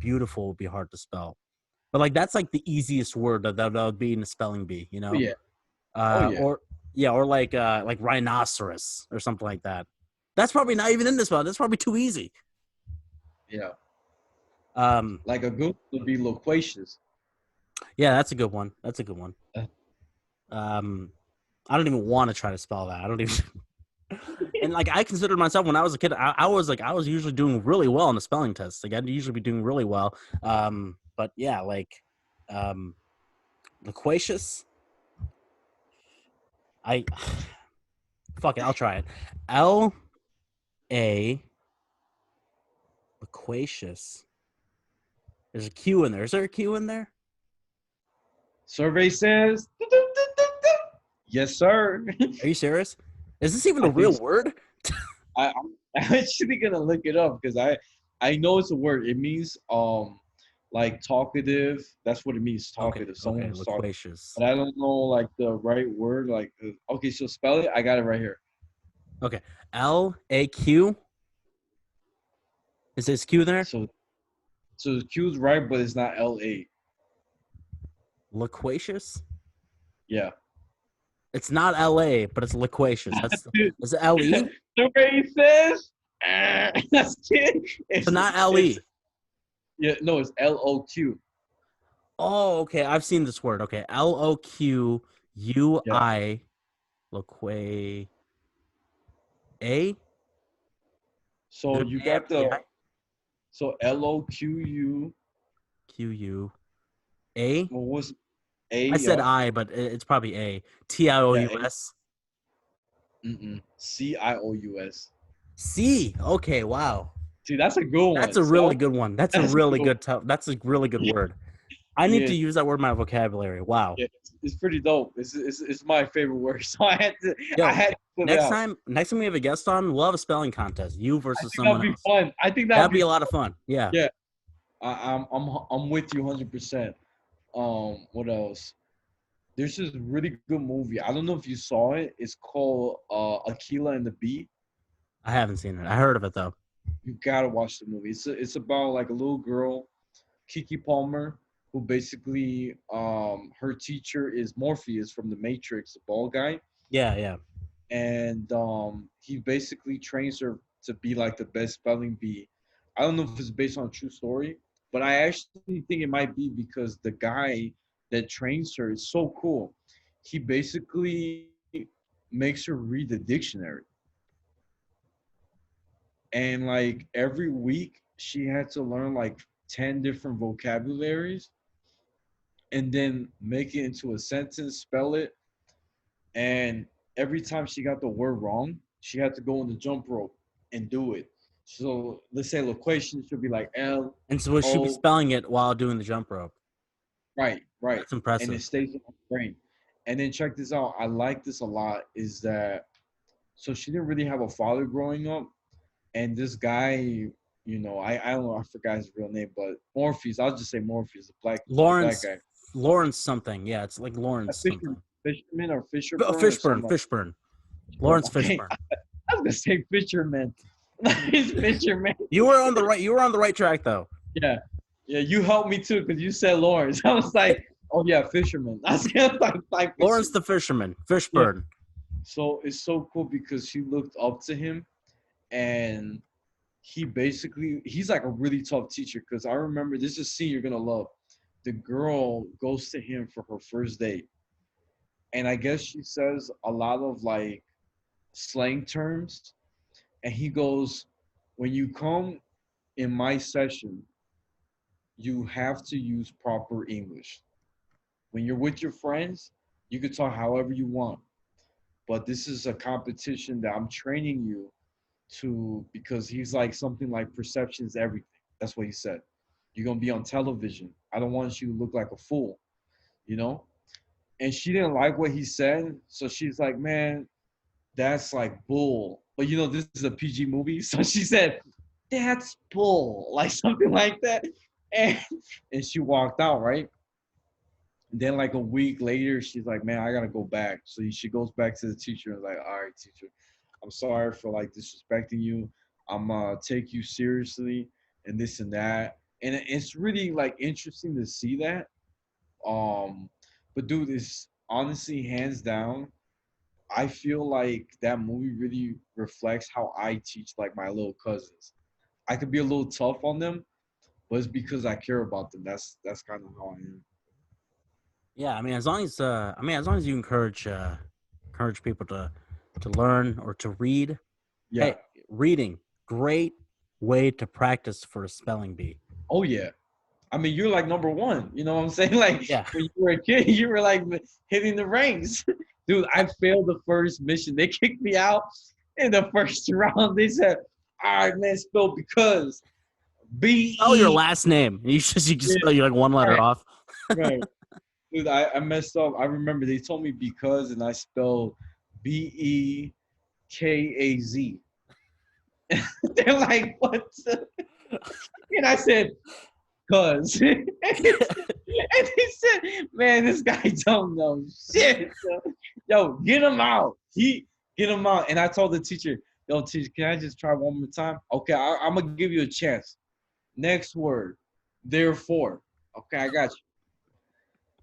beautiful would be hard to spell, but like that's like the easiest word that would be in a spelling bee. You Oh, know, yeah. Oh, yeah. or yeah, or like rhinoceros or something like that. That's probably not even in this one. That's probably too easy. Yeah. Um, Like a goose would be loquacious. yeah, that's a good one. That's a good one. Uh, Um, I don't even want to try to spell that. I don't even. And like I considered myself when I was a kid, I was usually doing really well on the spelling test. Like I'd usually be doing really well. But yeah, like um, loquacious. I fuck it. I'll try it. L A loquacious. There's a Q in there. Is there a Q in there? Survey says, yes, sir. Are you serious? Is this even I a think real so. word? I'm actually gonna look it up because I know it's a word. It means like talkative. That's what it means, Okay, talkative. Someone okay, who's talkative. loquacious. But I don't know like the right word. Like okay, so spell it. I got it right here. Okay, LAQ. Is this Q there? So the Q's right, but it's not L-A. Loquacious. Yeah. It's not LA, but it's loquacious. That's is it LE? Survey says that's it. So not It's LE. yeah, no, it's L-O-Q. Oh, okay. I've seen this word. Okay, Yeah. LOQUI. Loqua A. So Good you man, got PI. the so L-O-Q-U. QU A. What was A? I said Yup. I, but it's probably A. Yeah. A. TIOUS. C-I-O-U-S. C. Okay, wow. See, that's a good That's one. a really So good one. That's a that's a really good one. good. That's a really good Yeah, word. I need yeah, to use that word in my vocabulary. Wow. yeah. It's pretty dope. It's my favorite word. So I Yo, had to put it next out. time, we have a guest on, we'll have a spelling contest. You I versus think that'd someone be else. fun. I think that'd That'd be be a lot of fun. Yeah. yeah. I'm with you 100%. What else? There's this really good movie. I don't know if you saw it. It's called Aquila and the Bee. I haven't seen it. I heard of it though. You gotta watch the movie. It's about like a little girl, Kiki Palmer, who basically her teacher is Morpheus from the Matrix, the bald guy, Yeah, yeah. and he basically trains her to be like the best spelling bee. I don't know if it's based on a true story, but I actually think it might be because the guy that trains her is so cool. He basically makes her read the dictionary. And like every week she had to learn like 10 different vocabularies and then make it into a sentence, spell it. And every time she got the word wrong, she had to go on the jump rope and do it. So let's say loquation should be like L And so she be O. spelling it while doing the jump rope. Right, right. That's And it impressive. stays in her brain. And then check this out. I like this a lot. Is that so she didn't really have a father growing up, and this guy. I don't know, I forgot his real name, but Morpheus. I'll just say Morpheus, the black Lawrence guy, Lawrence something. Yeah, it's like a Lawrence something. fisherman or Fisherburn or Fishburne, something like Fishburne, Fishburne. Lawrence Okay, Fishburne. I was gonna say Fisherman. He's Fisherman. You were on the right. You were on the right track though. Yeah, yeah. You helped me too because you said Lawrence. I was like, oh yeah, Fisherman. I was gonna like Lawrence Fisherman. the Fisherman, Yeah. Fishburne. So it's so cool because she looked up to him, and he's like a really tough teacher because I remember this is a scene you're gonna love. The girl goes to him for her first date, and I guess she says a lot of like slang terms, and he goes, "When you come in my session, you have to use proper English. When you're with your friends, you can talk however you want, but this is a competition that I'm training you to because he's like something like perception is everything. That's what he said. You're gonna be on television. I don't want you to look like a fool, you know? And she didn't like what he said, so she's like, man, that's like bull. But this is a PG movie, so she said, that's bull, like something like that. And and she walked out, right? And then like a week later, she's like, man, I gotta go back. So she goes back to the teacher and is like, all right, teacher, I'm sorry for like disrespecting you. I'm take you seriously and this and that. And it's really like interesting to see that. Um, but dude, it's honestly hands down. I feel like that movie really reflects how I teach like my little cousins. I could be a little tough on them, but it's because I care about them. That's kind of how I am. Yeah, as long as you encourage people to learn or to read. Yeah. Hey, reading, great way to practice for a spelling bee. Oh yeah. I mean, you're like number one. You know what I'm saying? Like Yeah. when you were a kid, you were like hitting the ranks. Dude, I failed the first mission. They kicked me out in the first round. They said, "All right, man, spell because Spell your B-E." last name. You just Yeah, spell you like one letter right, off. right. Dude, I messed up. I remember they told me because, and I spelled Bekaz. They're like, what? And I said, cuz. And he said, man, this guy don't know shit. Yo, get him out. Get him out. And I told the teacher, yo, teacher, can I just try one more time? Okay, I'm gonna give you a chance. Next word, therefore. Okay, I got you.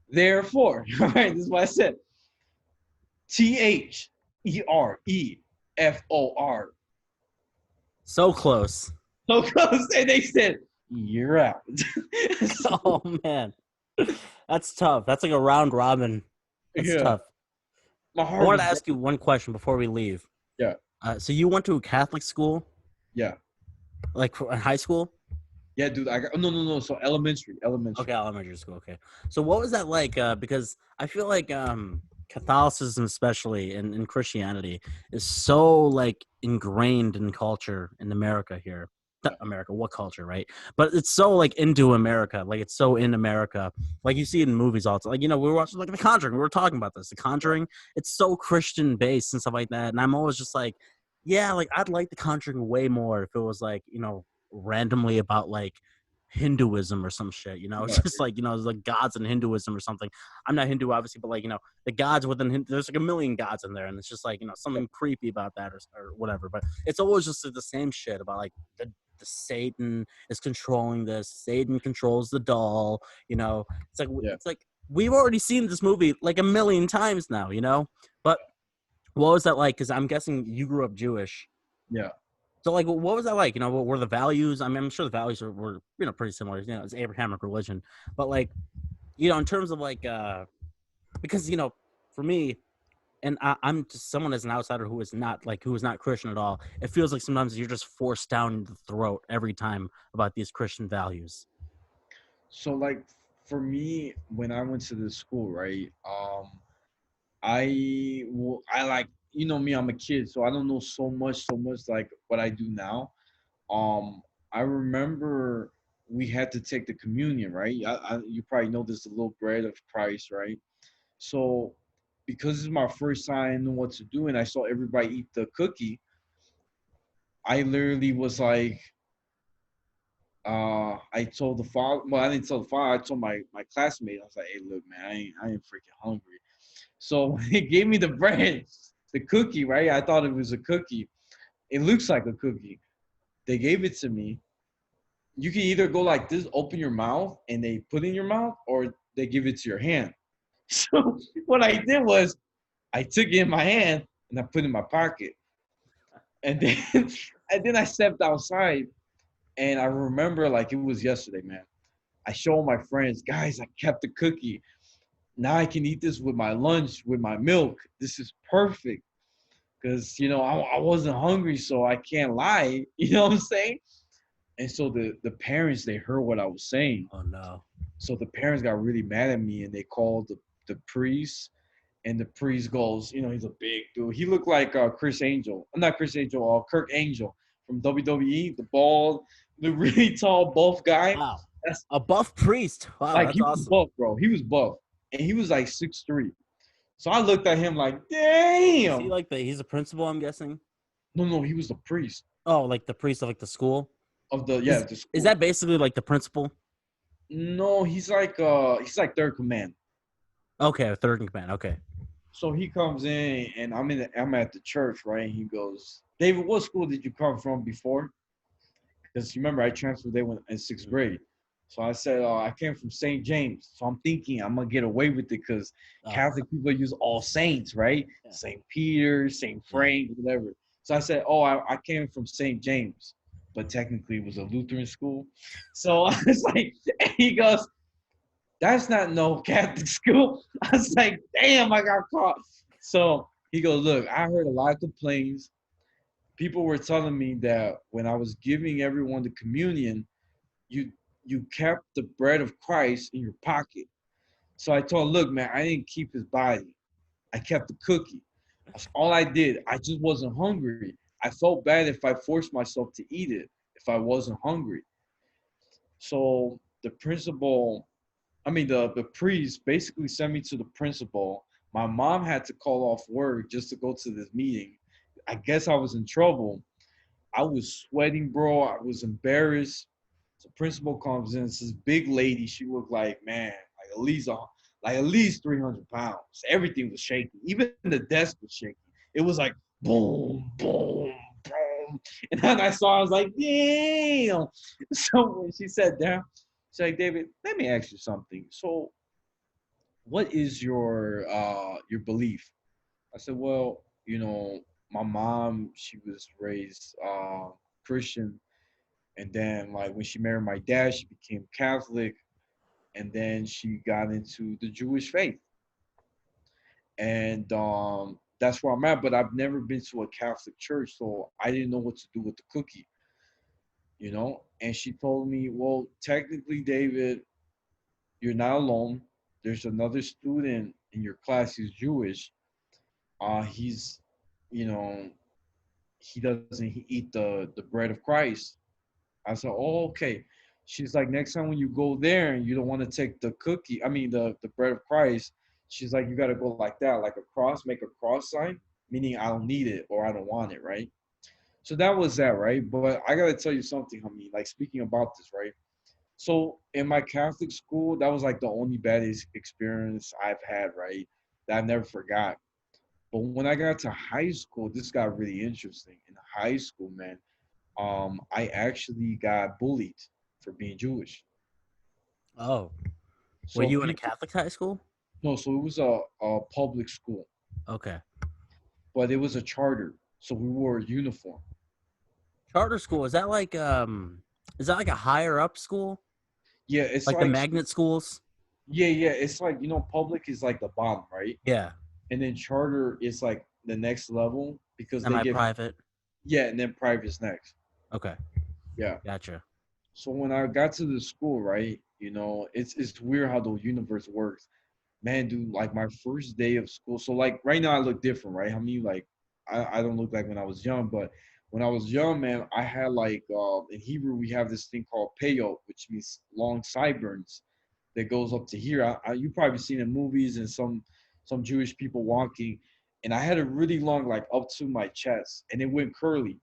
Therefore. All right, this is what I said. Therefor. So close. So close. And they said, you're out. So, Oh man, that's tough. That's like a round robin. That's yeah, tough. my I heart wanted was to ask you one question before we leave. yeah, So you went to a Catholic school, yeah. like in high school? Yeah, dude. I got no. So elementary. Okay, elementary school. Okay. So what was that like? Because I feel like Catholicism, especially in Christianity, is so like ingrained in culture in America here. Not Yeah, America, what culture, right? But it's so like into America, like it's so in America. Like you see it in movies all the time. Like we were watching like The Conjuring. We were talking about this. The yeah, Conjuring. It's so Christian based and stuff like that. And I'm always just like, yeah, like I'd like The Conjuring way more if it was like randomly about like Hinduism or some shit, It's right, just like, there's like gods in Hinduism or something. I'm not Hindu, obviously, but like, the gods within there's like a million gods in there, and it's just like, yeah, something creepy about that or whatever. But it's always just like, the same shit about like the Satan is controlling this, Satan controls the doll, yeah, it's like we've already seen this movie like a million times now, But what was that like? Because I'm guessing you grew up Jewish. yeah. So, like, what was that like? What were the values? I mean, I'm sure the values were pretty similar. It's Abrahamic religion, but like, in terms of like, because for me, and I'm just someone as an outsider who is not Christian at all. It feels like sometimes you're just forced down the throat every time about these Christian values. So like for me, when I went to the school, right? I like me. I'm a kid, so I don't know so much like what I do now. Um, I remember we had to take the communion, right? You probably know this, the little bread of Christ, right? So because it's my first time, I didn't know what to do, and I saw everybody eat the cookie. I literally was like, I told the father. Well, I didn't tell the father. I told my classmate. I was like, "Hey, look, man, I ain't freaking hungry." So when he gave me the bread, the cookie, right? I thought it was a cookie. It looks like a cookie. They gave it to me. You can either go like this, open your mouth, and they put it in your mouth, or they give it to your hand. So what I did was I took it in my hand and I put it in my pocket, and then and then I stepped outside, and I remember like it was yesterday, man. I showed my friends, guys, I kept the cookie. Now I can eat this with my lunch, with my milk. This is perfect because I wasn't hungry, so I can't lie. You know what I'm saying? And so the parents, they heard what I was saying. Oh no. So the parents got really mad at me, and they called the priest. And the priest goes, he's a big dude. He looked like Chris Angel, not Chris Angel, Kirk Angel from WWE, the bald, the really tall, buff guy. Wow. That's A buff priest. Wow, like that's he was awesome. buff, bro. He was buff, and he was like 6'3". So I looked at him like, Is he damn. like he's a principal, I'm guessing? No, no, he was the priest Oh, like the priest of like the school? of the Is the is school. that basically like the principal? No, he's like third command. Okay, third in command. Okay. So he comes in, and I'm at the church, right? And he goes, David, what school did you come from before? Because you remember I transferred there in sixth Mhm. grade. So I said, I came from St. James. So I'm thinking I'm gonna get away with it because Oh, Catholic people use all saints, right? yeah. St. Peter, St. Yeah. Frank, whatever. So I said, oh, I came from St. James, but technically it was a Lutheran school. So I was like, and he goes, that's not no Catholic school. I was like, damn, I got caught. So he goes, look, I heard a lot of complaints. People were telling me that when I was giving everyone the communion, you you kept the bread of Christ in your pocket. So I told him, look, man, I didn't keep his body. I kept the cookie. That's all I did. I just wasn't hungry. I felt bad if I forced myself to eat it if I wasn't hungry. So the principal, the priest basically sent me to the principal. My mom had to call off work just to go to this meeting. I guess I was in trouble. I was sweating, bro. I was embarrassed. So principal comes in. It's this big lady. She looked like, man, like at least 300 pounds. Everything was shaking. Even the desk was shaking. It was like boom, boom, boom. And then I saw, I was like, damn. So when she sat down, she's like, David, let me ask you something. So what is your belief? I said, well, my mom, she was raised Christian, and then like when she married my dad, she became Catholic, and then she got into the Jewish faith, and that's where I'm at. But I've never been to a Catholic church, so I didn't know what to do with the cookie, And she told me, well, technically, David, you're not alone. There's another student in your class who's Jewish. He's, you know, he doesn't eat the bread of Christ. I said, oh, okay. She's like, next time when you go there and you don't want to take the cookie, the bread of Christ, she's like, you got to go like that, like a cross, make a cross sign, meaning I don't need it or I don't want it, right? So that was that, right? But I got to tell you something, Hami, like speaking about this, right? So in my Catholic school, that was like the only bad experience I've had, right? That I never forgot. But when I got to high school, this got really interesting. In high school, man, I actually got bullied for being Jewish. Oh, were So you in a people, Catholic high school? no, so it was a public school, Okay. but it was a charter, so we wore a uniform. Charter school, is that like a higher up school? Yeah, it's Like the like, magnet schools? yeah, yeah, it's like public is like the bottom, right? Yeah. And then charter is like the next level because they get, Semi-private. yeah, and then private is next. Okay. Yeah. Gotcha. So when I got to the school, right, it's weird how the universe works. Man, dude, like my first day of school. So like right now I look different, right? I mean, like I don't look like when I was young, but when I was young, man, I had like in Hebrew we have this thing called peyot, which means long sideburns that goes up to here. You probably seen in movies and some Jewish people walking, and I had a really long like up to my chest, and it went curly.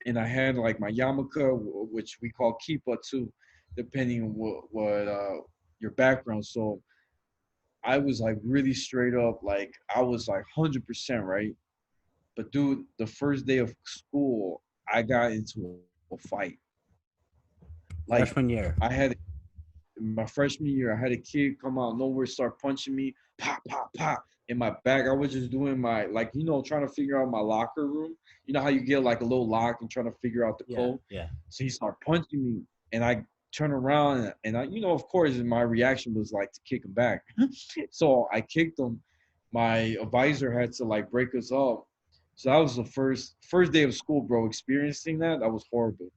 and I had like my yarmulke, which we call kippah too, depending on what your background. So I was like really straight up, like I was like 100% right. But dude, the first day of school, I got into a fight. Like Freshman I year. had my freshman year, I had a kid come out of nowhere, start punching me, pop, pop, pop, in my back. I was just doing my, like, trying to figure out my locker room. You know how you get like a little lock and trying to figure out the Yeah, code? yeah. So he started punching me, and I turned around, and of course, my reaction was like to kick him back. So I kicked him. My advisor had to like break us up. So that was the first day of school, bro. Experiencing that was horrible.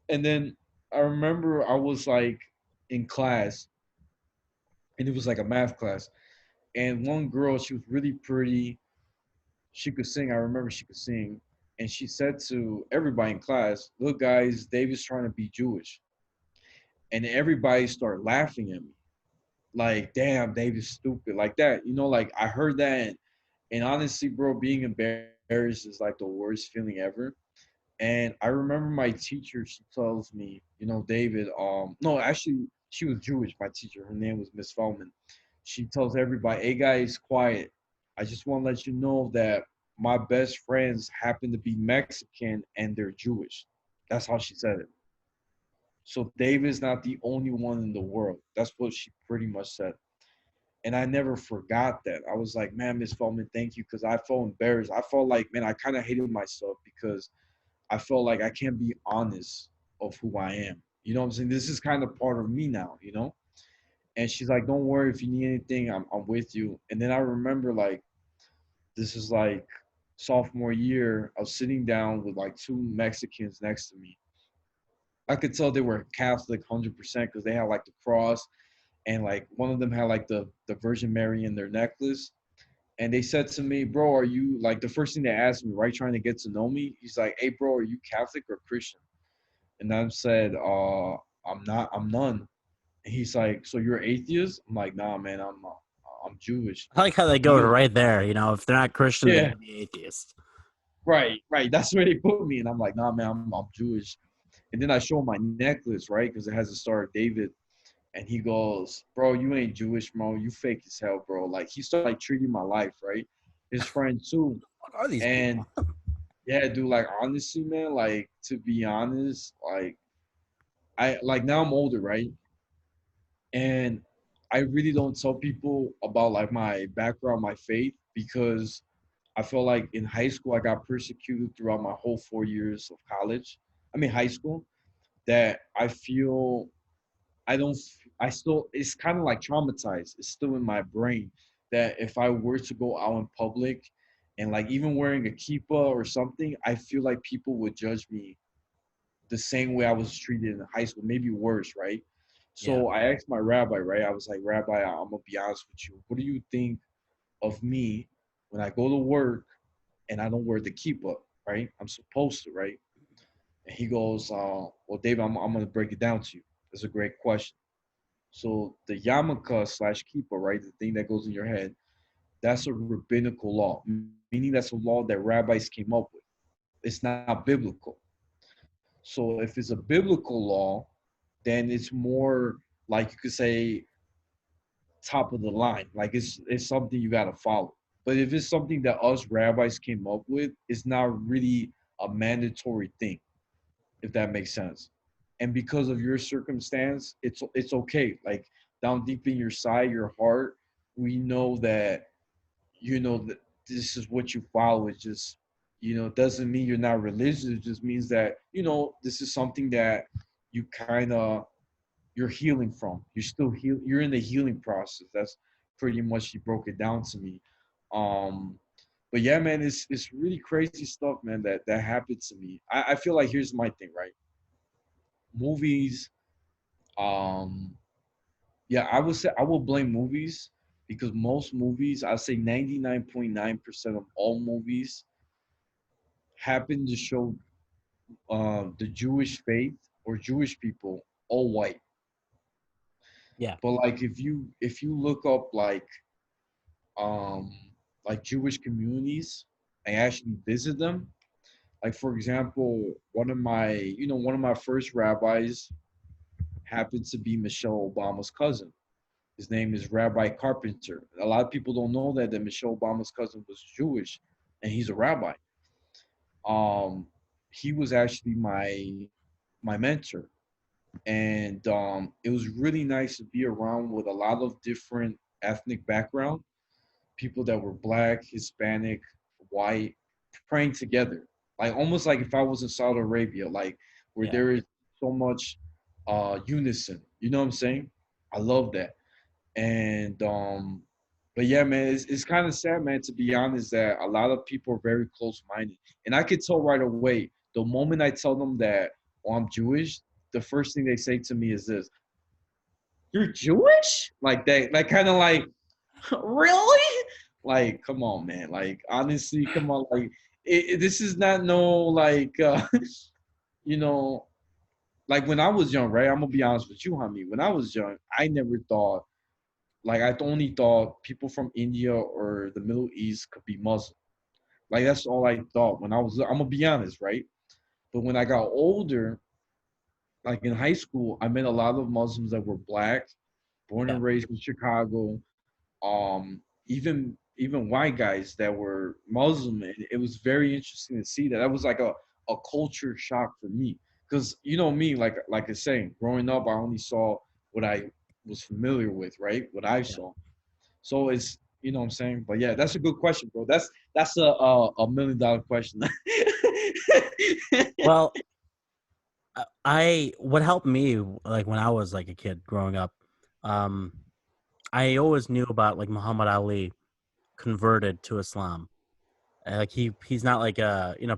And then I remember I was like in class, and it was like a math class. And one girl, she was really pretty. She could sing. I remember she could sing. And she said to everybody in class, "Look, guys, David's trying to be Jewish." And everybody started laughing at me. Like, damn, David's stupid. Like that. Like I heard that. And honestly, bro, being embarrassed is like the worst feeling ever. And I remember my teacher, she tells me, David, no, actually, she was Jewish, my teacher. Her name was Miss Feldman. She tells everybody, hey, guys, quiet. I just want to let you know that my best friends happen to be Mexican and they're Jewish. That's how she said it. So David's not the only one in the world. That's what she pretty much said. And I never forgot that. I was like, man, Miss Feldman, thank you. Because I felt embarrassed. I felt like, man, I kind of hated myself because I felt like I can't be honest of who I am. You know what I'm saying? This is kind of part of me now. And she's like, don't worry, if you need anything, I'm with you. And then I remember like this is like sophomore year, I was sitting down with like two Mexicans next to me. I could tell they were Catholic 100% because they had like the cross, and like one of them had like the Virgin Mary in their necklace. And they said to me, bro, are you like, the first thing they asked me, right, trying to get to know me? He's like, hey, bro, are you Catholic or Christian? And I said, I'm not, I'm none. And he's like, so you're atheist? I'm like, nah, man, I'm Jewish. I like how they He go goes, right there. If they're not Christian, they're yeah, gonna be atheist. right, right. That's where they put me. And I'm like, nah, man, I'm Jewish. And then I show him my necklace, right, because it has the Star of David. And he goes, bro, you ain't Jewish, bro. You fake as hell, bro. Like he started like treating my life, right? His friend too. What are these And people? yeah, dude, like honestly, man, like to be honest, like I like now I'm older, right? And I really don't tell people about like my background, my faith, because I feel like in high school I got persecuted throughout my whole 4 years of college. I mean high school, that I feel I don't I still it's kind of like traumatized. It's still in my brain that if I were to go out in public and like even wearing a kippah or something, I feel like people would judge me the same way I was treated in high school, maybe worse, right? Yeah. So I asked my rabbi, right? I was like, Rabbi, I'm gonna be honest with you. What do you think of me when I go to work and I don't wear the kippah, right? I'm supposed to, right? And he goes, well, David, I'm gonna break it down to you. That's a great question. So the yarmulke slash kippah, right? The thing that goes in your head, that's a rabbinical law, meaning that's a law that rabbis came up with. It's not biblical. So if it's a biblical law, then it's more like you could say top of the line. Like it's something you gotta follow. But if it's something that us rabbis came up with, it's not really a mandatory thing, if that makes sense. And because of your circumstance, it's okay. Like down deep in your side, your heart, we know that that this is what you follow. It just it doesn't mean you're not religious. It just means that this is something that you kind of you're healing from. You're still You're in the healing process. That's pretty much she broke it down to me. Um, but yeah, man, it's really crazy stuff, man. That happened to me. I feel like here's my thing, right? Movies. Um, yeah, I would say I will blame movies because most movies, I'd say 99.9% of all movies happen to show the Jewish faith or Jewish people all white. Yeah. But like if you look up um like Jewish communities and actually visit them, Like for example, one of my first rabbis happened to be Michelle Obama's cousin. His name is Rabbi Carpenter. A lot of people don't know that Michelle Obama's cousin was Jewish, and he's a rabbi. Um, he was actually my mentor, and it was really nice to be around with a lot of different ethnic background, people that were black, Hispanic, white, praying together, like almost like if I was in Saudi Arabia, like where Yeah. there is so much unison. You know what I'm saying? I love that. And but yeah, man, it's kind of sad, man, to be honest, that a lot of people are very close minded. And I could tell right away, the moment I tell them that, oh, I'm Jewish, the first thing they say to me is this: "You're Jewish?" Like that, like kind of like, really? Like, come on, man. Like, honestly, come on. Like, this is not no like, you know, like when I was young, right? I'm gonna be honest with you, Hami. When I was young, I never thought, like, I only thought people from India or the Middle East could be Muslim. Like, that's all I thought when I was. I'm gonna be honest, right? But when I got older, like in high school, I met a lot of Muslims that were black, born Yeah. and raised in Chicago, even white guys that were Muslim. And it was very interesting to see that. That was like a culture shock for me. Because you know me, like I was saying, growing up I only saw what I was familiar with, right? What I Yeah. saw. So it's, you know what I'm saying? But yeah, that's a good question, bro. That's a $1 million question. Well, I what helped me like when I was like a kid growing up, um, I always knew about like Muhammad Ali converted to Islam. Like he's not like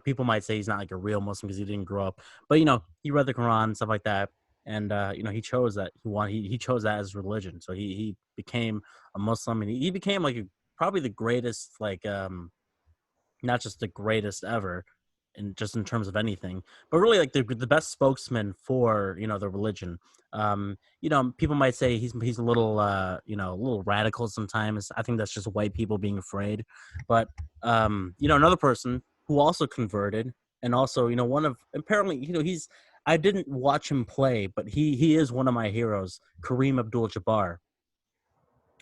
people might say he's not like a real Muslim because he didn't grow up, but he read the Quran and stuff like that, and he chose that he chose that as religion. So he became a Muslim, and he became like probably the greatest like not just the greatest ever in just in terms of anything, but really like the best spokesman for the religion. People might say he's a little a little radical sometimes. I think that's just white people being afraid. But another person who also converted, and also one of apparently he's I didn't watch him play, but he is one of my heroes, Kareem Abdul-Jabbar.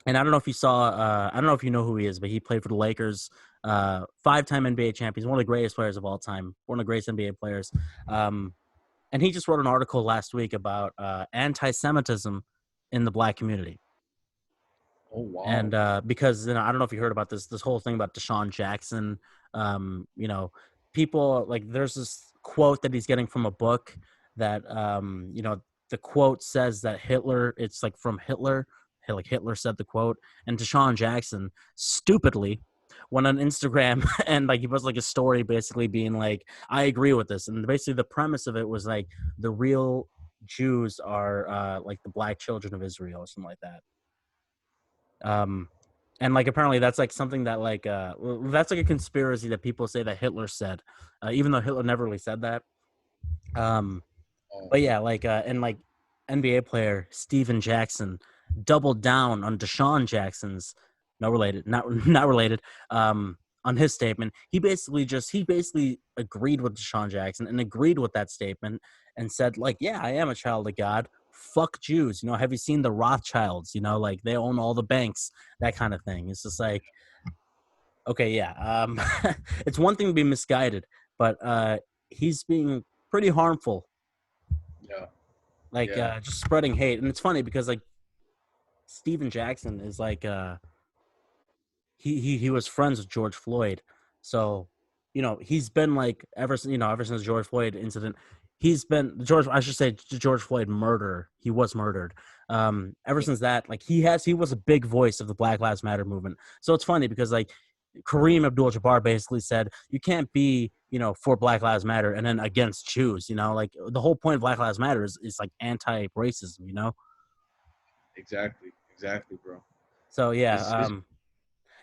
And I don't know if you saw, I don't know if you know who he is, but he played for the Lakers, five-time NBA champion. He's one of the greatest players of all time, one of the greatest NBA players. Um, and he just wrote an article last week about anti-Semitism in the black community. Oh wow. And because I don't know if you heard about this whole thing about Deshaun Jackson. People like there's this quote that he's getting from a book that the quote says that Hitler. It's like from Hitler. Like Hitler said the quote, and Deshaun Jackson stupidly went on Instagram and like he was like a story basically being like, I agree with this, and basically the premise of it was like the real Jews are like the black children of Israel or something like that. Um, and like apparently that's like something that like that's like a conspiracy that people say that Hitler said, even though Hitler never really said that. Um, Oh, but yeah, like and like NBA player Steven Jackson doubled down on Deshaun Jackson's no related, not related. On his statement, he basically agreed with Deshaun Jackson and agreed with that statement and said like, yeah, I am a child of God. Fuck Jews. Have you seen the Rothschilds? Like they own all the banks, that kind of thing. It's just like, okay, yeah. It's one thing to be misguided, but he's being pretty harmful, yeah, like yeah. just spreading hate. And it's funny because like Steven Jackson is like he was friends with George Floyd, so he's been like ever since George Floyd incident, he's been George. I should say George Floyd murder. He was murdered. Ever since that, like he was a big voice of the Black Lives Matter movement. So it's funny because like Kareem Abdul-Jabbar basically said you can't be for Black Lives Matter and then against Jews. Like the whole point of Black Lives Matter is like anti-racism. Exactly, bro. So yeah, It's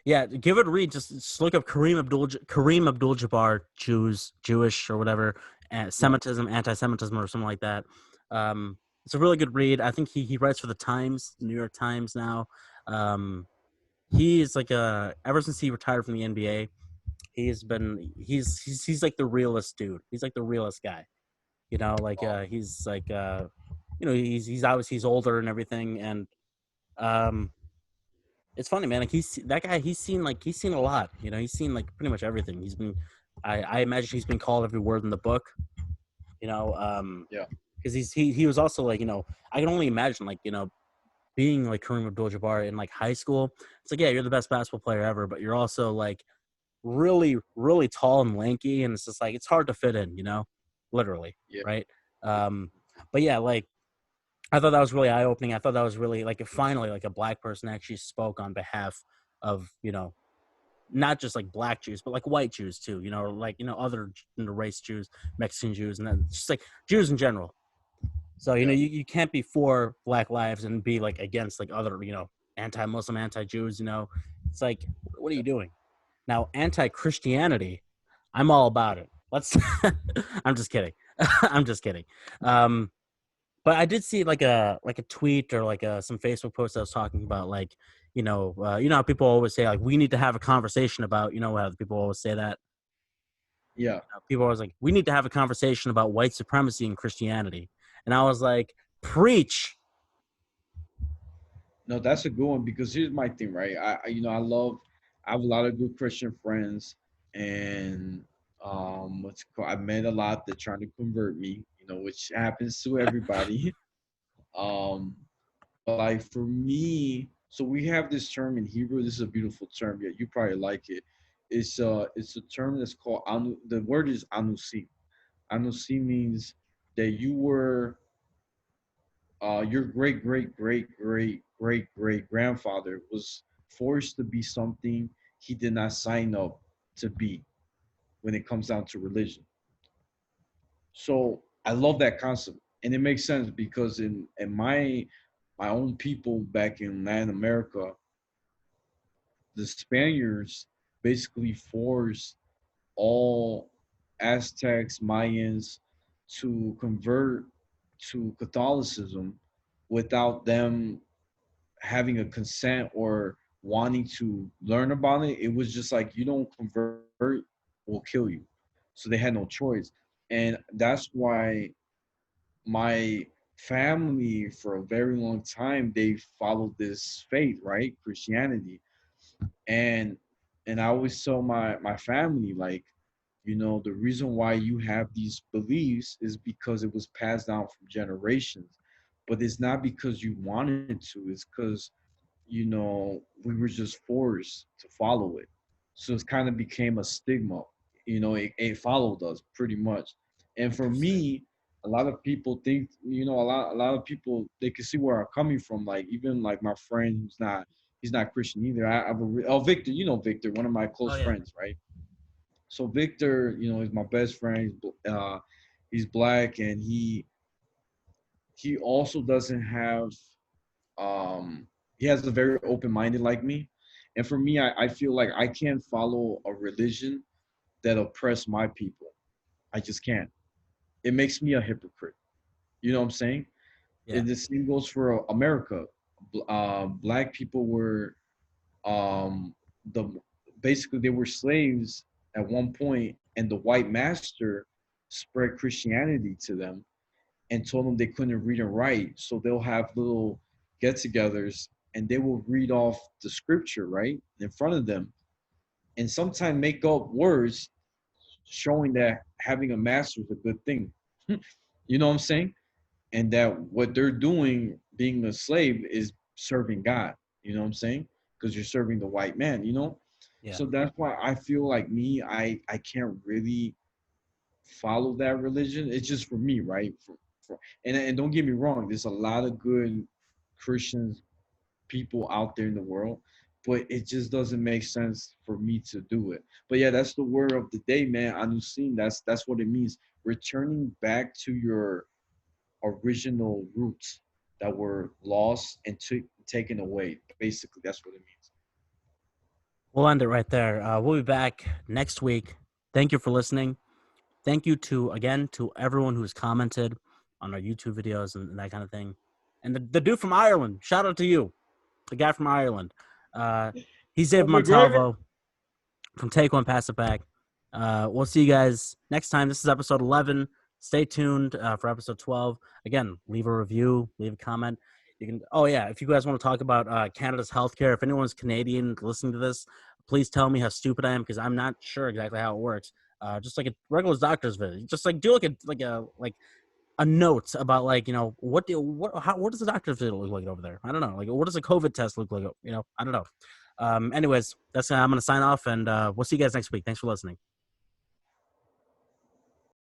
yeah, give it a read. Just look up Kareem Abdul-Jabbar, Jewish or whatever, yeah. Semitism, anti-Semitism, or something like that. It's a really good read. I think he writes for the Times, New York Times now. He is like ever since he retired from the NBA, he's like the realest dude. He's like the realest guy. You know, like he's like he's obviously he's older and everything, and um it's funny, man. Like that guy. He's seen a lot. You know, he's seen like pretty much everything. He's been, I imagine he's been called every word in the book. You know, Yeah, because he was also like I can only imagine like being like Kareem Abdul-Jabbar in like high school. It's like yeah, you're the best basketball player ever, but you're also like really really tall and lanky, and it's just like it's hard to fit in. You know, literally, yeah, right? Um, but yeah, like I thought that was really eye opening. I thought that was really like finally like a black person actually spoke on behalf of not just like black Jews but like white Jews too. You know, like other race Jews, Mexican Jews, and then just like Jews in general. So yeah, you can't be for Black lives and be like against like other anti-Muslim, anti-Jews. You know, it's like what are yeah. you doing now? Anti-Christianity, I'm all about it. Let's. I'm just kidding. I'm just kidding. Um, but I did see like a tweet or like some Facebook post that was talking about like how people always say like we need to have a conversation about how people always say that Yeah. people are always like we need to have a conversation about white supremacy and Christianity, and I was like preach. No, that's a good one because here's my thing, right? I have a lot of good Christian friends, and I met a lot that trying to convert me, which happens to everybody. Um, but like for me, so we have this term in Hebrew. This is a beautiful term. Yeah, you probably like it. It's a term that's called anu. The word is anusim. Anusim means that your great grandfather was forced to be something he did not sign up to be when it comes down to religion. So I love that concept, and it makes sense because in my own people back in Latin America, the Spaniards basically forced all Aztecs, Mayans to convert to Catholicism without them having a consent or wanting to learn about it. It was just like you don't convert, we'll kill you. So they had no choice, and that's why my family for a very long time they followed this faith, right? Christianity. And I always tell my family like, the reason why you have these beliefs is because it was passed down from generations. But it's not because you wanted to, it's because we were just forced to follow it. So it kind of became a stigma. It followed us pretty much. And for Interesting. me, a lot of people think, a lot of people they can see where I'm coming from. Like even like my friend who's not, he's not Christian either. Victor, Victor, one of my Oh close yeah. friends, right? So Victor, is my best friend. He's black, and he also doesn't have um he has a very open minded like me. And for me, I feel like I can't follow a religion that oppress my people. I just can't. It makes me a hypocrite. You know what I'm saying? Yeah. And the same goes for America. Black people were the basically they were slaves at one point, and the white master spread Christianity to them and told them they couldn't read and write. So they'll have little get-togethers, and they will read off the scripture right in front of them, and sometimes make up words showing that having a master is a good thing. You know what I'm saying? And that what they're doing, being a slave, is serving God. You know what I'm saying? Because you're serving the white man. Yeah. So that's why I feel like me, I can't really follow that religion. It's just for me, right? And don't get me wrong, there's a lot of good Christians people out there in the world, but it just doesn't make sense for me to do it. But yeah, that's the word of the day, man. Anusim, that's what it means. Returning back to your original roots that were lost and taken away. Basically, that's what it means. We'll end it right there. We'll be back next week. Thank you for listening. Thank you to everyone who's commented on our YouTube videos and that kind of thing. And the dude from Ireland, shout out to you, the guy from Ireland. He's Dave Oh, McGregor. Montalvo. from Take One, Pass It Back. We'll see you guys next time. This is episode 11. Stay tuned for episode 12. Again, leave a review, leave a comment. You can. Oh yeah, if you guys want to talk about Canada's healthcare, if anyone's Canadian listening to this, please tell me how stupid I am because I'm not sure exactly how it works. Just like a regular doctor's visit, just like do like a note about like what does the doctor's visit look like over there? I don't know. Like what does a COVID test look like? I don't know. Anyways, I'm gonna sign off and we'll see you guys next week. Thanks for listening.